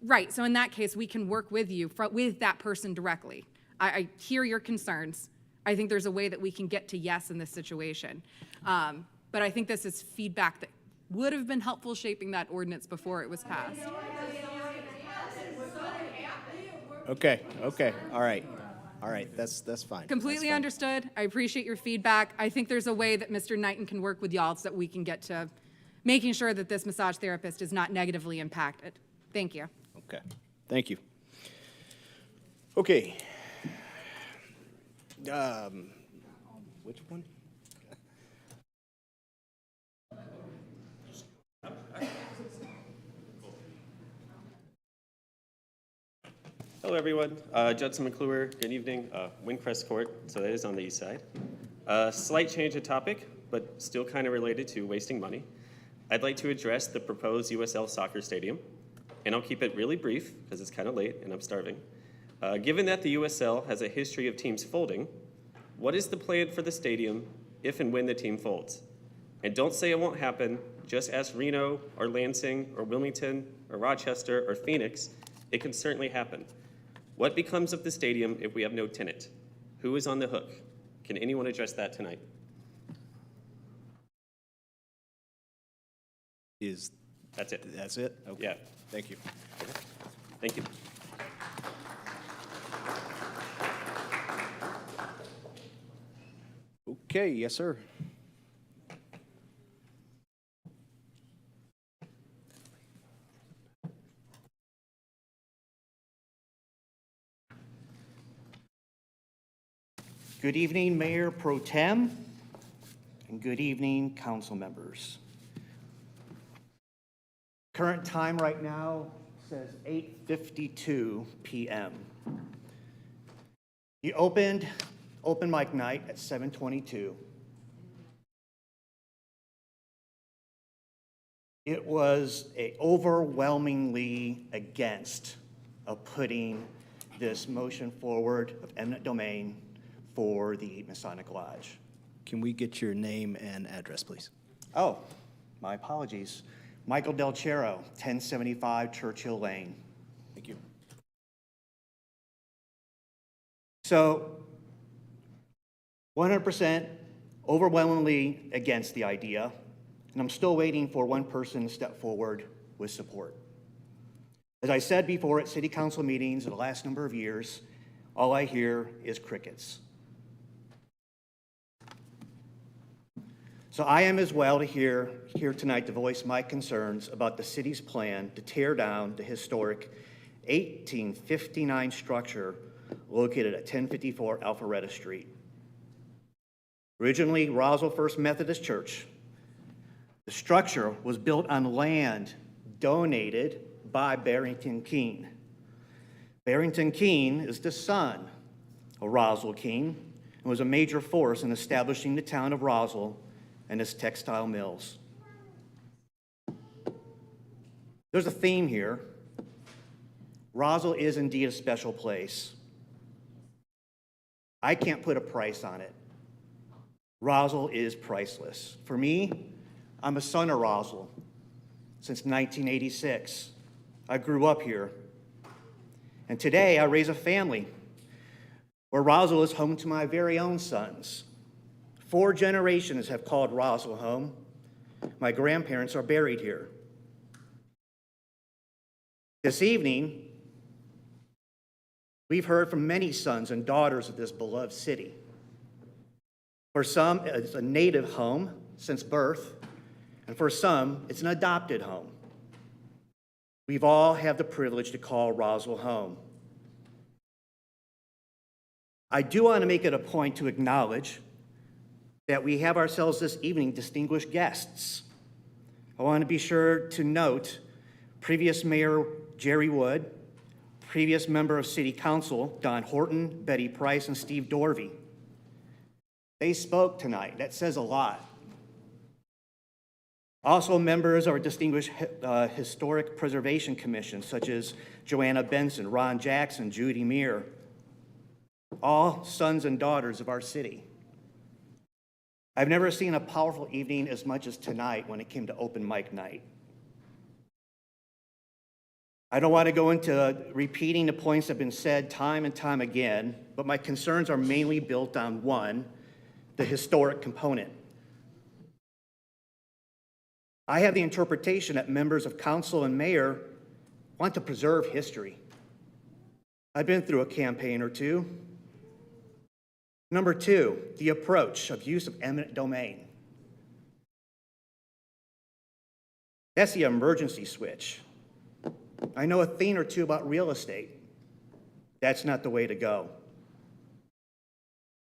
right, so in that case, we can work with you, with that person directly. I hear your concerns. I think there's a way that we can get to yes in this situation. But I think this is feedback that would have been helpful shaping that ordinance before it was passed. Okay, all right. All right, that's fine. Completely understood. I appreciate your feedback. I think there's a way that Mr. Knighton can work with y'all so that we can get to making sure that this massage therapist is not negatively impacted. Thank you. Okay, thank you. Okay. Which one? Hello, everyone. Judson McClure. Good evening. Windcrest Court, so that is on the east side. Slight change of topic, but still kind of related to wasting money. I'd like to address the proposed USL soccer stadium, and I'll keep it really brief because it's kind of late and I'm starving. Given that the USL has a history of teams folding, what is the plan for the stadium if and when the team folds? And don't say it won't happen. Just ask Reno or Lansing or Wilmington or Rochester or Phoenix. It can certainly happen. What becomes of the stadium if we have no tenant? Who is on the hook? Can anyone address that tonight? That's it? That's it? Okay. Yeah. Thank you. Okay. Thank you. Okay, yes, sir. Good evening, Mayor Pro Tem, and good evening, council members. Current time right now says 8:52 p.m. You opened open mic night at 7:22. It was overwhelmingly against of putting this motion forward of eminent domain for the Masonic Lodge. Can we get your name and address, please? Oh, my apologies. Michael Del Chero, 1075 Churchill Lane. Thank you. So, 100% overwhelmingly against the idea, and I'm still waiting for one person to step forward with support. As I said before at city council meetings in the last number of years, all I hear is crickets. So I am as well here tonight to voice my concerns about the city's plan to tear down the historic 1859 structure located at 1054 Alpharetta Street. Originally Roswell First Methodist Church, the structure was built on land donated by Barrington Keene. Barrington Keene is the son of Roswell Keene and was a major force in establishing the town of Roswell and its textile mills. There's a theme here. Roswell is indeed a special place. I can't put a price on it. Roswell is priceless. For me, I'm a son of Roswell since 1986. I grew up here. And today I raise a family where Roswell is home to my very own sons. 4 generations have called Roswell home. My grandparents are buried here. This evening, we've heard from many sons and daughters of this beloved city. For some, it's a native home since birth, and for some, it's an adopted home. We've all had the privilege to call Roswell home. I do want to make it a point to acknowledge that we have ourselves this evening distinguished guests. I want to be sure to note previous Mayor Jerry Wood, previous member of City Council Don Horton, Betty Price, and Steve Dorvey. They spoke tonight. That says a lot. Also members of our distinguished Historic Preservation Commission, such as Joanna Benson, Ron Jackson, Judy Meir, all sons and daughters of our city. I've never seen a powerful evening as much as tonight when it came to open mic night. I don't want to go into repeating the points that have been said time and time again, but my concerns are mainly built on one, the historic component. I have the interpretation that members of council and mayor want to preserve history. I've been through a campaign or two. Number two, the approach of use of eminent domain. That's the emergency switch. I know a thing or two about real estate. That's not the way to go.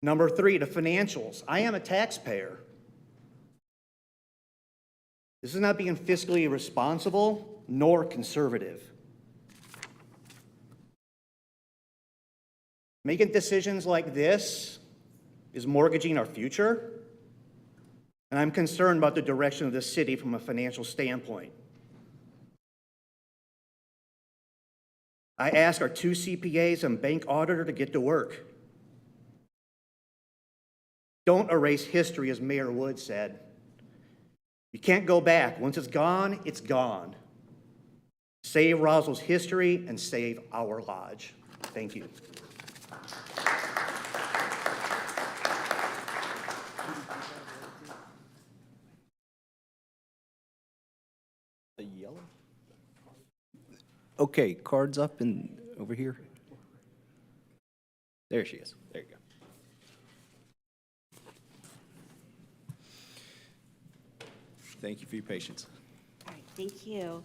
Number three, the financials. I am a taxpayer. This is not being fiscally irresponsible nor conservative. Making decisions like this is mortgaging our future, and I'm concerned about the direction of the city from a financial standpoint. I ask our 2 CPAs and bank auditor to get to work. Don't erase history, as Mayor Wood said. You can't go back. Once it's gone, it's gone. Save Roswell's history and save our lodge. Thank you. The yellow? Okay, cards up and over here. There she is. There you go. Thank you for your patience. All right, thank you.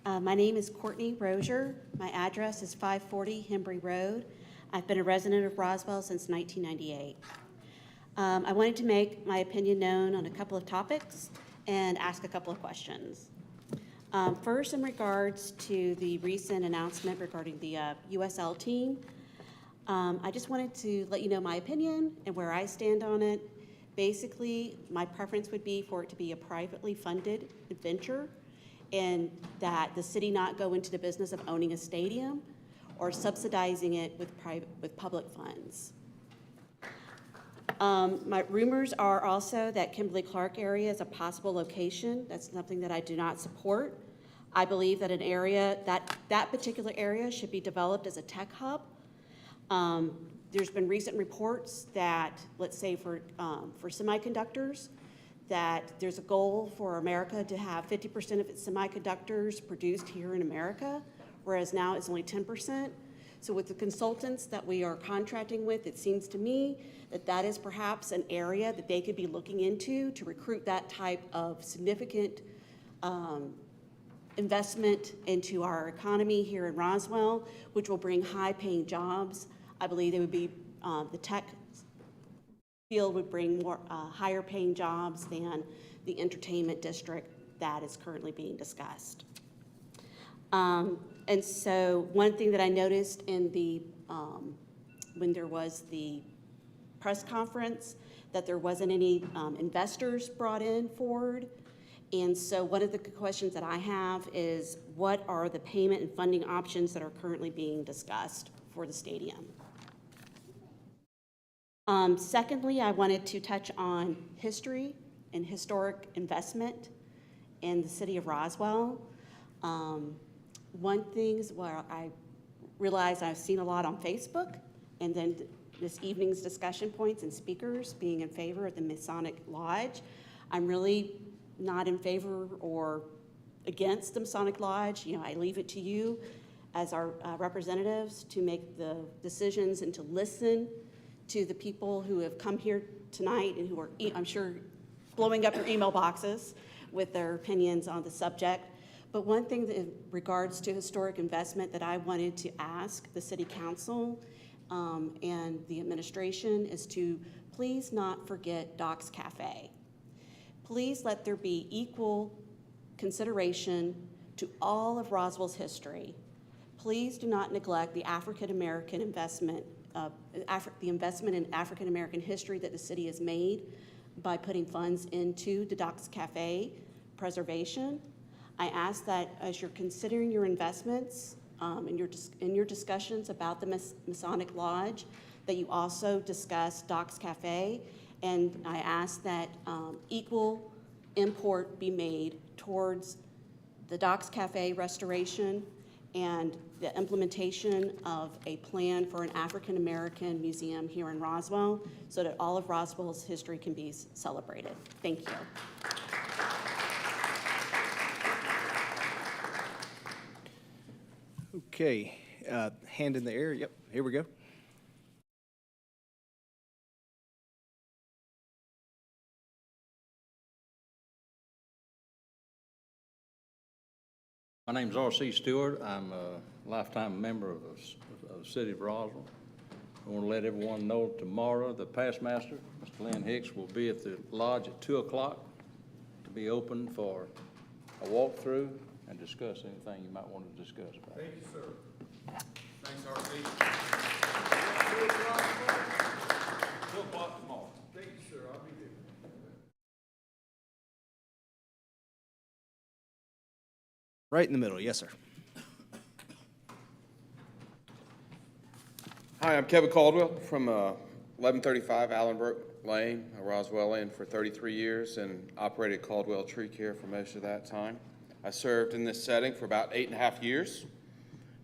My name is Courtney Rozier. My address is 540 Hembry Road. I've been a resident of Roswell since 1998. I wanted to make my opinion known on a couple of topics and ask a couple of questions. First, in regards to the recent announcement regarding the USL team, I just wanted to let you know my opinion and where I stand on it. Basically, my preference would be for it to be a privately funded venture and that the city not go into the business of owning a stadium or subsidizing it with public funds. My rumors are also that Kimberly-Clark area is a possible location. That's something that I do not support. I believe that an area, that particular area should be developed as a tech hub. There's been recent reports that, let's say for semiconductors, that there's a goal for America to have 50% of its semiconductors produced here in America, whereas now it's only 10%. So with the consultants that we are contracting with, it seems to me that that is perhaps an area that they could be looking into to recruit that type of significant investment into our economy here in Roswell, which will bring high-paying jobs. I believe they would be, the tech field would bring more higher-paying jobs than the entertainment district that is currently being discussed. And so one thing that I noticed in the, when there was the press conference, that there wasn't any investors brought in forward. And so one of the questions that I have is, what are the payment and funding options that are currently being discussed for the stadium? Secondly, I wanted to touch on history and historic investment in the city of Roswell. One thing is where I realize I've seen a lot on Facebook, and then this evening's discussion points and speakers being in favor of the Masonic Lodge. I'm really not in favor or against the Masonic Lodge. You know, I leave it to you as our representatives to make the decisions and to listen to the people who have come here tonight and who are, I'm sure, blowing up your email boxes with their opinions on the subject. But one thing that in regards to historic investment that I wanted to ask the City Council and the administration is to please not forget Doc's Cafe. Please let there be equal consideration to all of Roswell's history. Please do not neglect the African-American investment, the investment in African-American history that the city has made by putting funds into the Doc's Cafe preservation. I ask that as you're considering your investments in your discussions about the Masonic Lodge, that you also discuss Doc's Cafe, and I ask that equal import be made towards the Doc's Cafe restoration and the implementation of a plan for an African-American museum here in Roswell so that all of Roswell's history can be celebrated. Thank you. Okay, hand in the air. Yep, here we go. My name's R.C. Stewart. I'm a lifetime member of the city of Roswell. I want to let everyone know tomorrow the past master, Mr. Lynn Hicks, will be at the lodge at 2 o'clock to be open for a walkthrough and discuss anything you might want to discuss about. Thank you, sir. Thanks, R.C. 2 o'clock tomorrow. Thank you, sir. I'll be there. Right in the middle, yes, sir. Hi, I'm Kevin Caldwell from 1135 Allenbrook Lane, Roswellian for 33 years and operated Caldwell Tree Care for most of that time. I served in this setting for about 8.5 years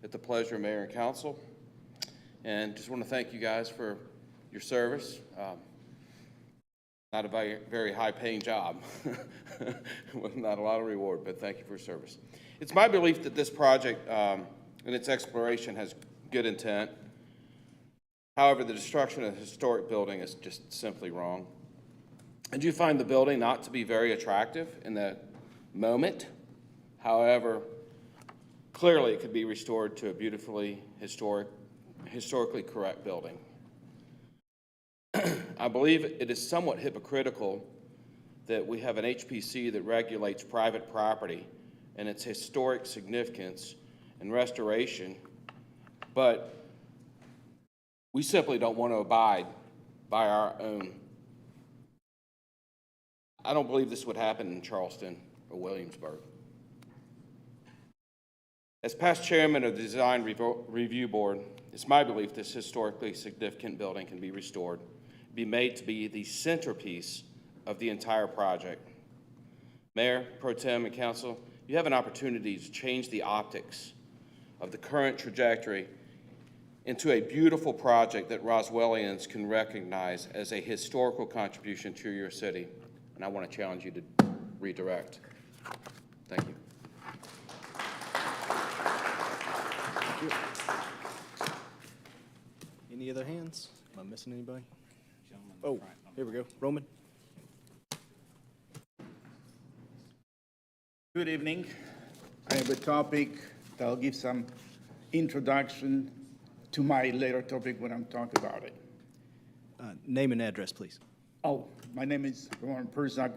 at the pleasure of Mayor and Council. And just want to thank you guys for your service. Not a very high-paying job, not a lot of reward, but thank you for your service. It's my belief that this project and its exploration has good intent. However, the destruction of the historic building is just simply wrong. I do find the building not to be very attractive in the moment. However, clearly it could be restored to a beautifully historically correct building. I believe it is somewhat hypocritical that we have an HPC that regulates private property and its historic significance and restoration, but we simply don't want to abide by our own. I don't believe this would happen in Charleston or Williamsburg. As past chairman of the Design Review Board, it's my belief this historically significant building can be restored, be made to be the centerpiece of the entire project. Mayor, Pro Tem, and Council, you have an opportunity to change the optics of the current trajectory into a beautiful project that Roswellians can recognize as a historical contribution to your city. And I want to challenge you to redirect. Thank you. Thank you. Any other hands? Am I missing anybody? Oh, here we go. Roman. Good evening. I have a topic that I'll give some introduction to my later topic when I'm talking about it. Name and address, please. Oh, my name is Roman Perzak,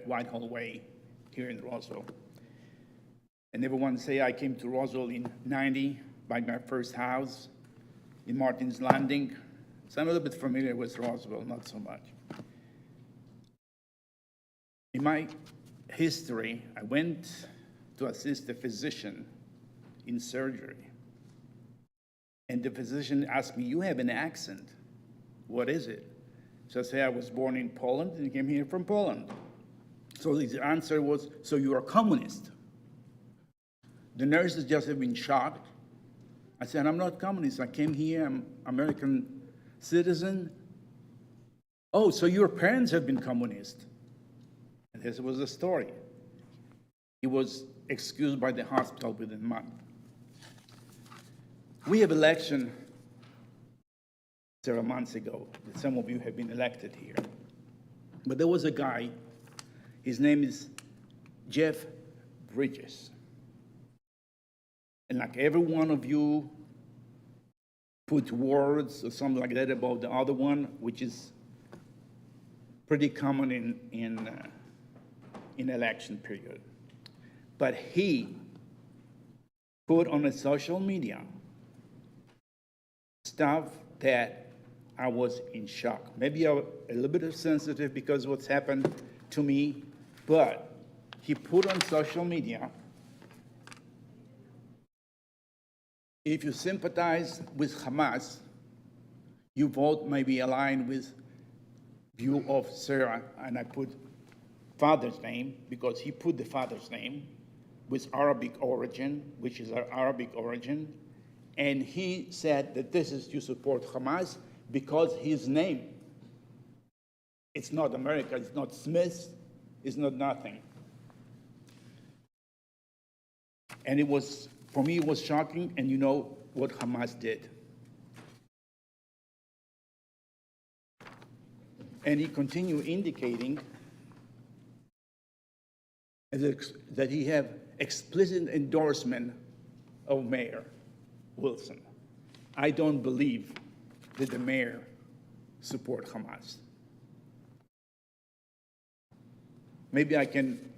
Whitehall Way, here in Roswell. And everyone say I came to Roswell in '90, buy my first house in Martin's Landing. So I'm a little bit familiar with Roswell, not so much. In my history, I went to assist a physician in surgery. And the physician asked me, "You have an accent. What is it?" So I say, "I was born in Poland and came here from Poland." So his answer was, "So you are a communist?" The nurses just have been shocked. I said, "I'm not communist. I came here, I'm American citizen." "Oh, so your parents have been communist?" And this was the story. He was excused by the hospital within a month. We have election several months ago. Some of you have been elected here. But there was a guy, his name is Jeff Bridges. And like every one of you put words or something like that about the other one, which is pretty common in election period. But he put on a social media stuff that I was in shock. Maybe I'm a little bit sensitive because of what's happened to me, but he put on social media, if you sympathize with Hamas, you vote maybe aligned with view of Sarah, and I put father's name because he put the father's name with Arabic origin, which is our Arabic origin, and he said that this is to support Hamas because his name, it's not America, it's not Smith, it's not nothing. And it was, for me, it was shocking, and you know what Hamas did. And he continued indicating that he have explicit endorsement of Mayor Wilson. I don't believe that the mayor support Hamas. Maybe I can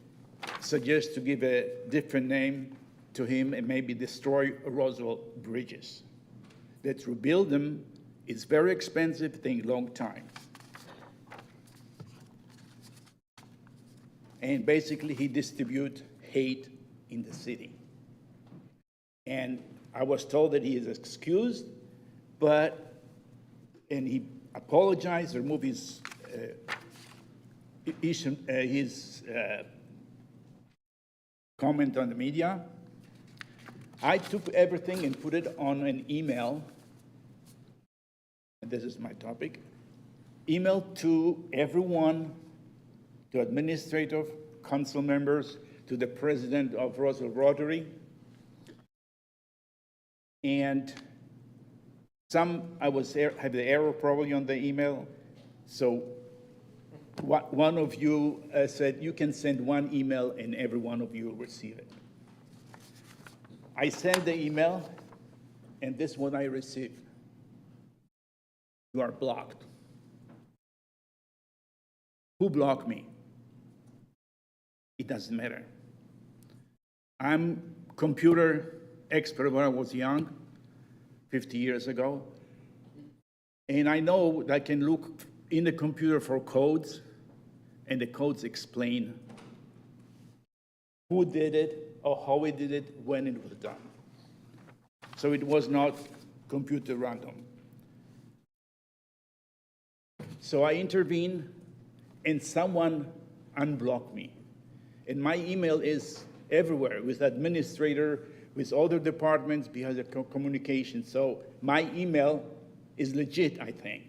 suggest to give a different name to him and maybe destroy Roswell bridges. That rebuild them is very expensive, take long time. And basically he distribute hate in the city. And I was told that he is excused, and he apologized, removed his comment on the media. I took everything and put it on an email, and this is my topic, email to everyone, to administrative council members, to the president of Roswell Rotary, and I have the error probably on the email, so one of you said you can send one email and every one of you will receive it. I sent the email, and this one I received. You are blocked. Who blocked me? It doesn't matter. I'm computer expert when I was young, 50 years ago, and I know that I can look in the computer for codes, and the codes explain who did it, or how we did it, when it was done. So it was not computer random. So I intervened, and someone unblocked me. And my email is everywhere, with administrator, with other departments behind the communication. So my email is legit, I think.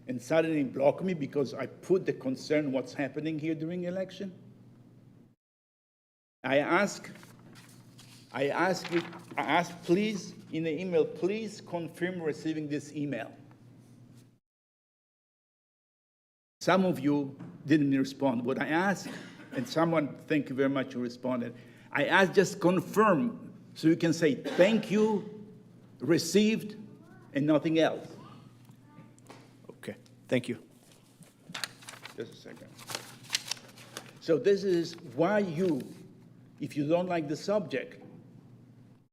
And suddenly blocked me because I put the concern what's happening here during election. I ask please, in the email, please confirm receiving this email. Some of you didn't respond. What I asked, and someone, thank you very much, who responded, I asked just confirm, so you can say thank you, received, and nothing else. Okay, thank you. Just a second. So this is why you, if you don't like the subject,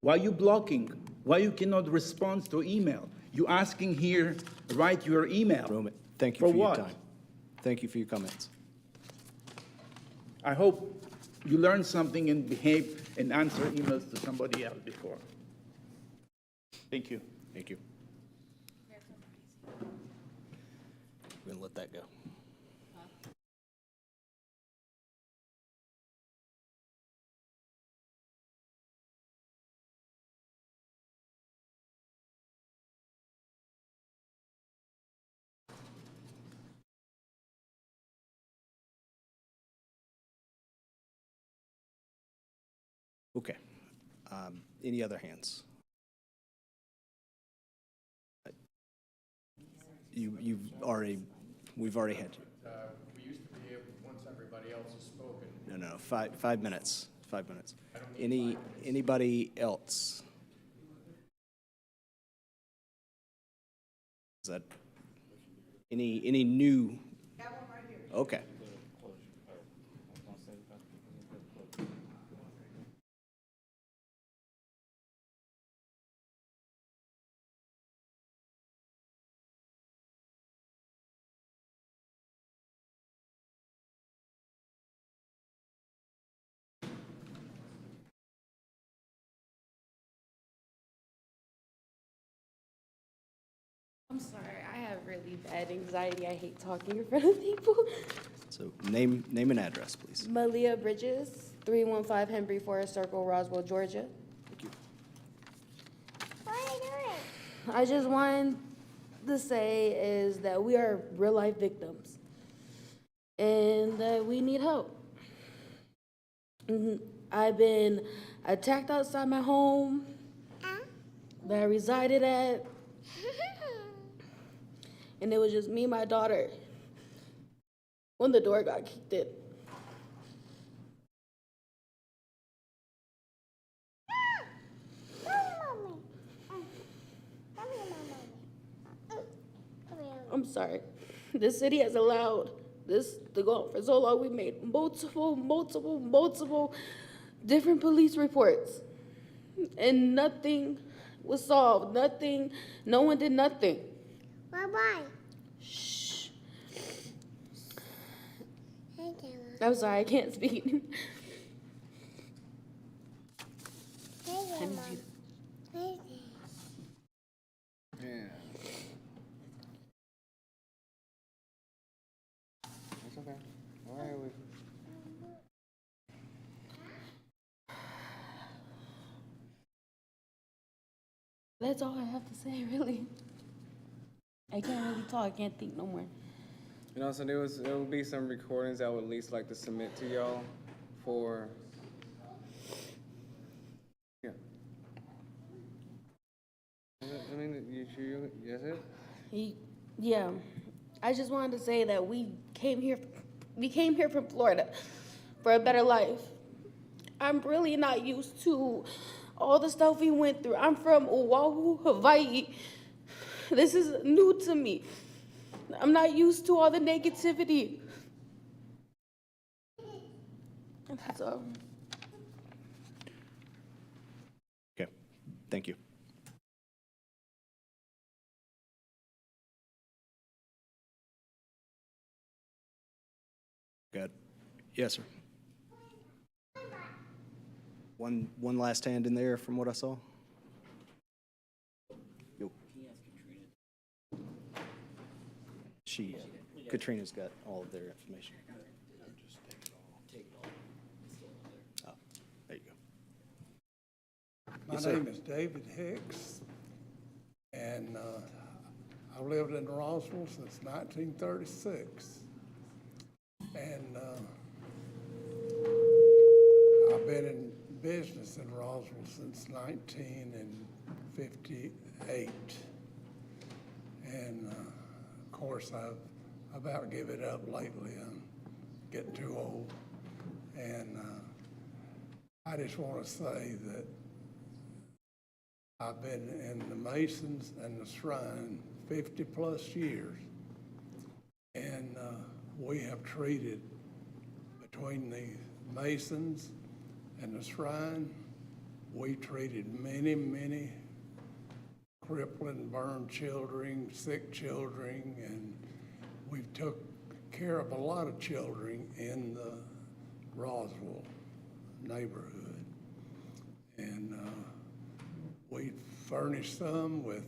why you blocking? Why you cannot respond to email? You asking here, write your email. Roman, thank you for your what? time. Thank you for your comments. I hope you learn something and behave and answer emails to somebody else before. Thank you. Thank you. We're gonna let that go. Okay. Any other hands? We've already had you. We used to be able, once everybody else has spoken. No, 5 minutes, 5 minutes. Anybody else? that any new? Okay. I'm sorry, I have really bad anxiety. I hate talking in front of people. So name and address, please. Malia Bridges, 315 Henry Forest Circle, Roswell, Georgia. Thank you. What are you doing? I just wanted to say is that we are real life victims and that we need help. I've been attacked outside my home that I resided at. And it was just me and my daughter when the door got kicked in. I'm sorry. The city has allowed this to go on for so long. We made multiple different police reports. And nothing was solved. Nothing, no one did nothing. Bye-bye. Shh. Hey, Taylor. I'm sorry, I can't speak. Hey, Grandma. Hey, Yeah. That's okay. All right, we. That's all I have to say, really. I can't really talk. I can't think no more. You know, so there will be some recordings I would at least like to submit to y'all for. Yeah. I mean, you sure that's it? Yeah, I just wanted to say that we came here from Florida for a better life. I'm really not used to all the stuff we went through. I'm from Oahu, Hawaii. This is new to me. I'm not used to all the negativity. That's all. Okay. Thank you. Good. Yes, sir. One last hand in there from what I saw. Yo. Katrina's got all of their information. Oh, there you go. My Yes, sir. name is David Hicks, and I've lived in Roswell since 1936. And I've been in business in Roswell since 1958. And of course, I've about give it up lately. I'm getting too old. And I just want to say that I've been in the Masons and the Shrine 50 plus years. And we have treated between the Masons and the Shrine, we treated many crippling, burned children, sick children, and we've took care of a lot of children in the Roswell neighborhood. And we furnished them with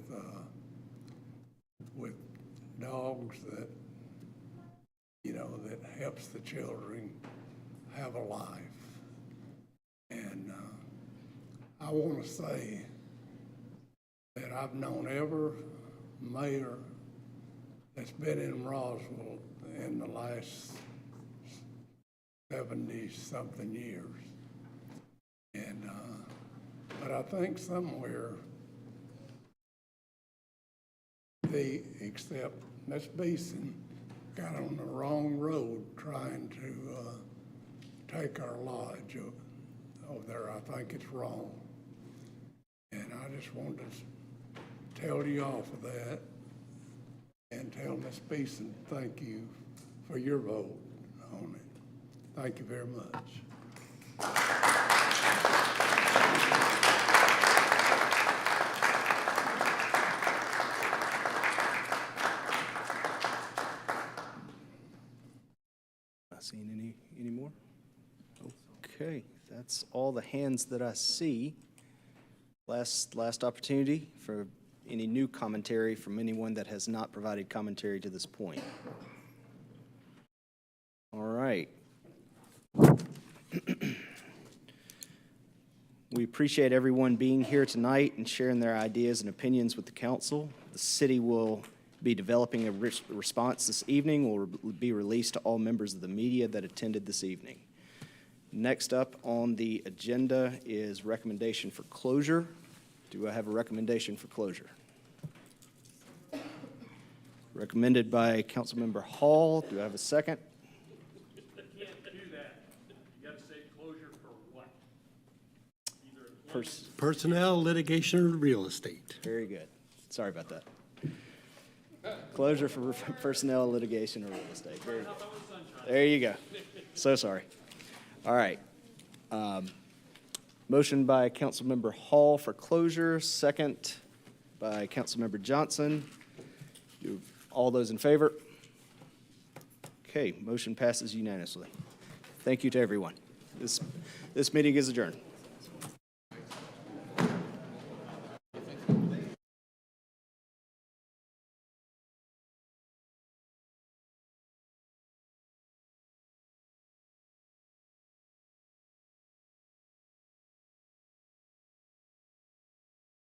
dogs that, you know, that helps the children have a life. And I want to say that I've known every mayor that's been in Roswell in the last 70-something years. And, but I think somewhere except Miss Beeson, got on the wrong road trying to take our lodge over there. I think it's wrong. And I just wanted to tell you off of that. tell Ms. Beeson, thank you for your vote on it. Thank you very much. Not seeing any more? Okay, that's all the hands that I see. Last opportunity for any new commentary from anyone that has not provided commentary to this point. All right. We appreciate everyone being here tonight and sharing their ideas and opinions with the council. The city will be developing a response this evening, will be released to all members of the media that attended this evening. Next up on the agenda is recommendation for closure. Do I have a recommendation for closure? Recommended by Councilmember Hall. Do I have a second? You can't do that. You gotta say closure for what? Personnel, litigation, or real estate. Very good. Sorry about that. Closure for personnel, litigation, or real estate. Very good. There you go. So sorry. All right. Motion by Councilmember Hall for closure, second by Councilmember Johnson. All those in favor? Okay, motion passes unanimously. Thank you to everyone. This meeting is adjourned.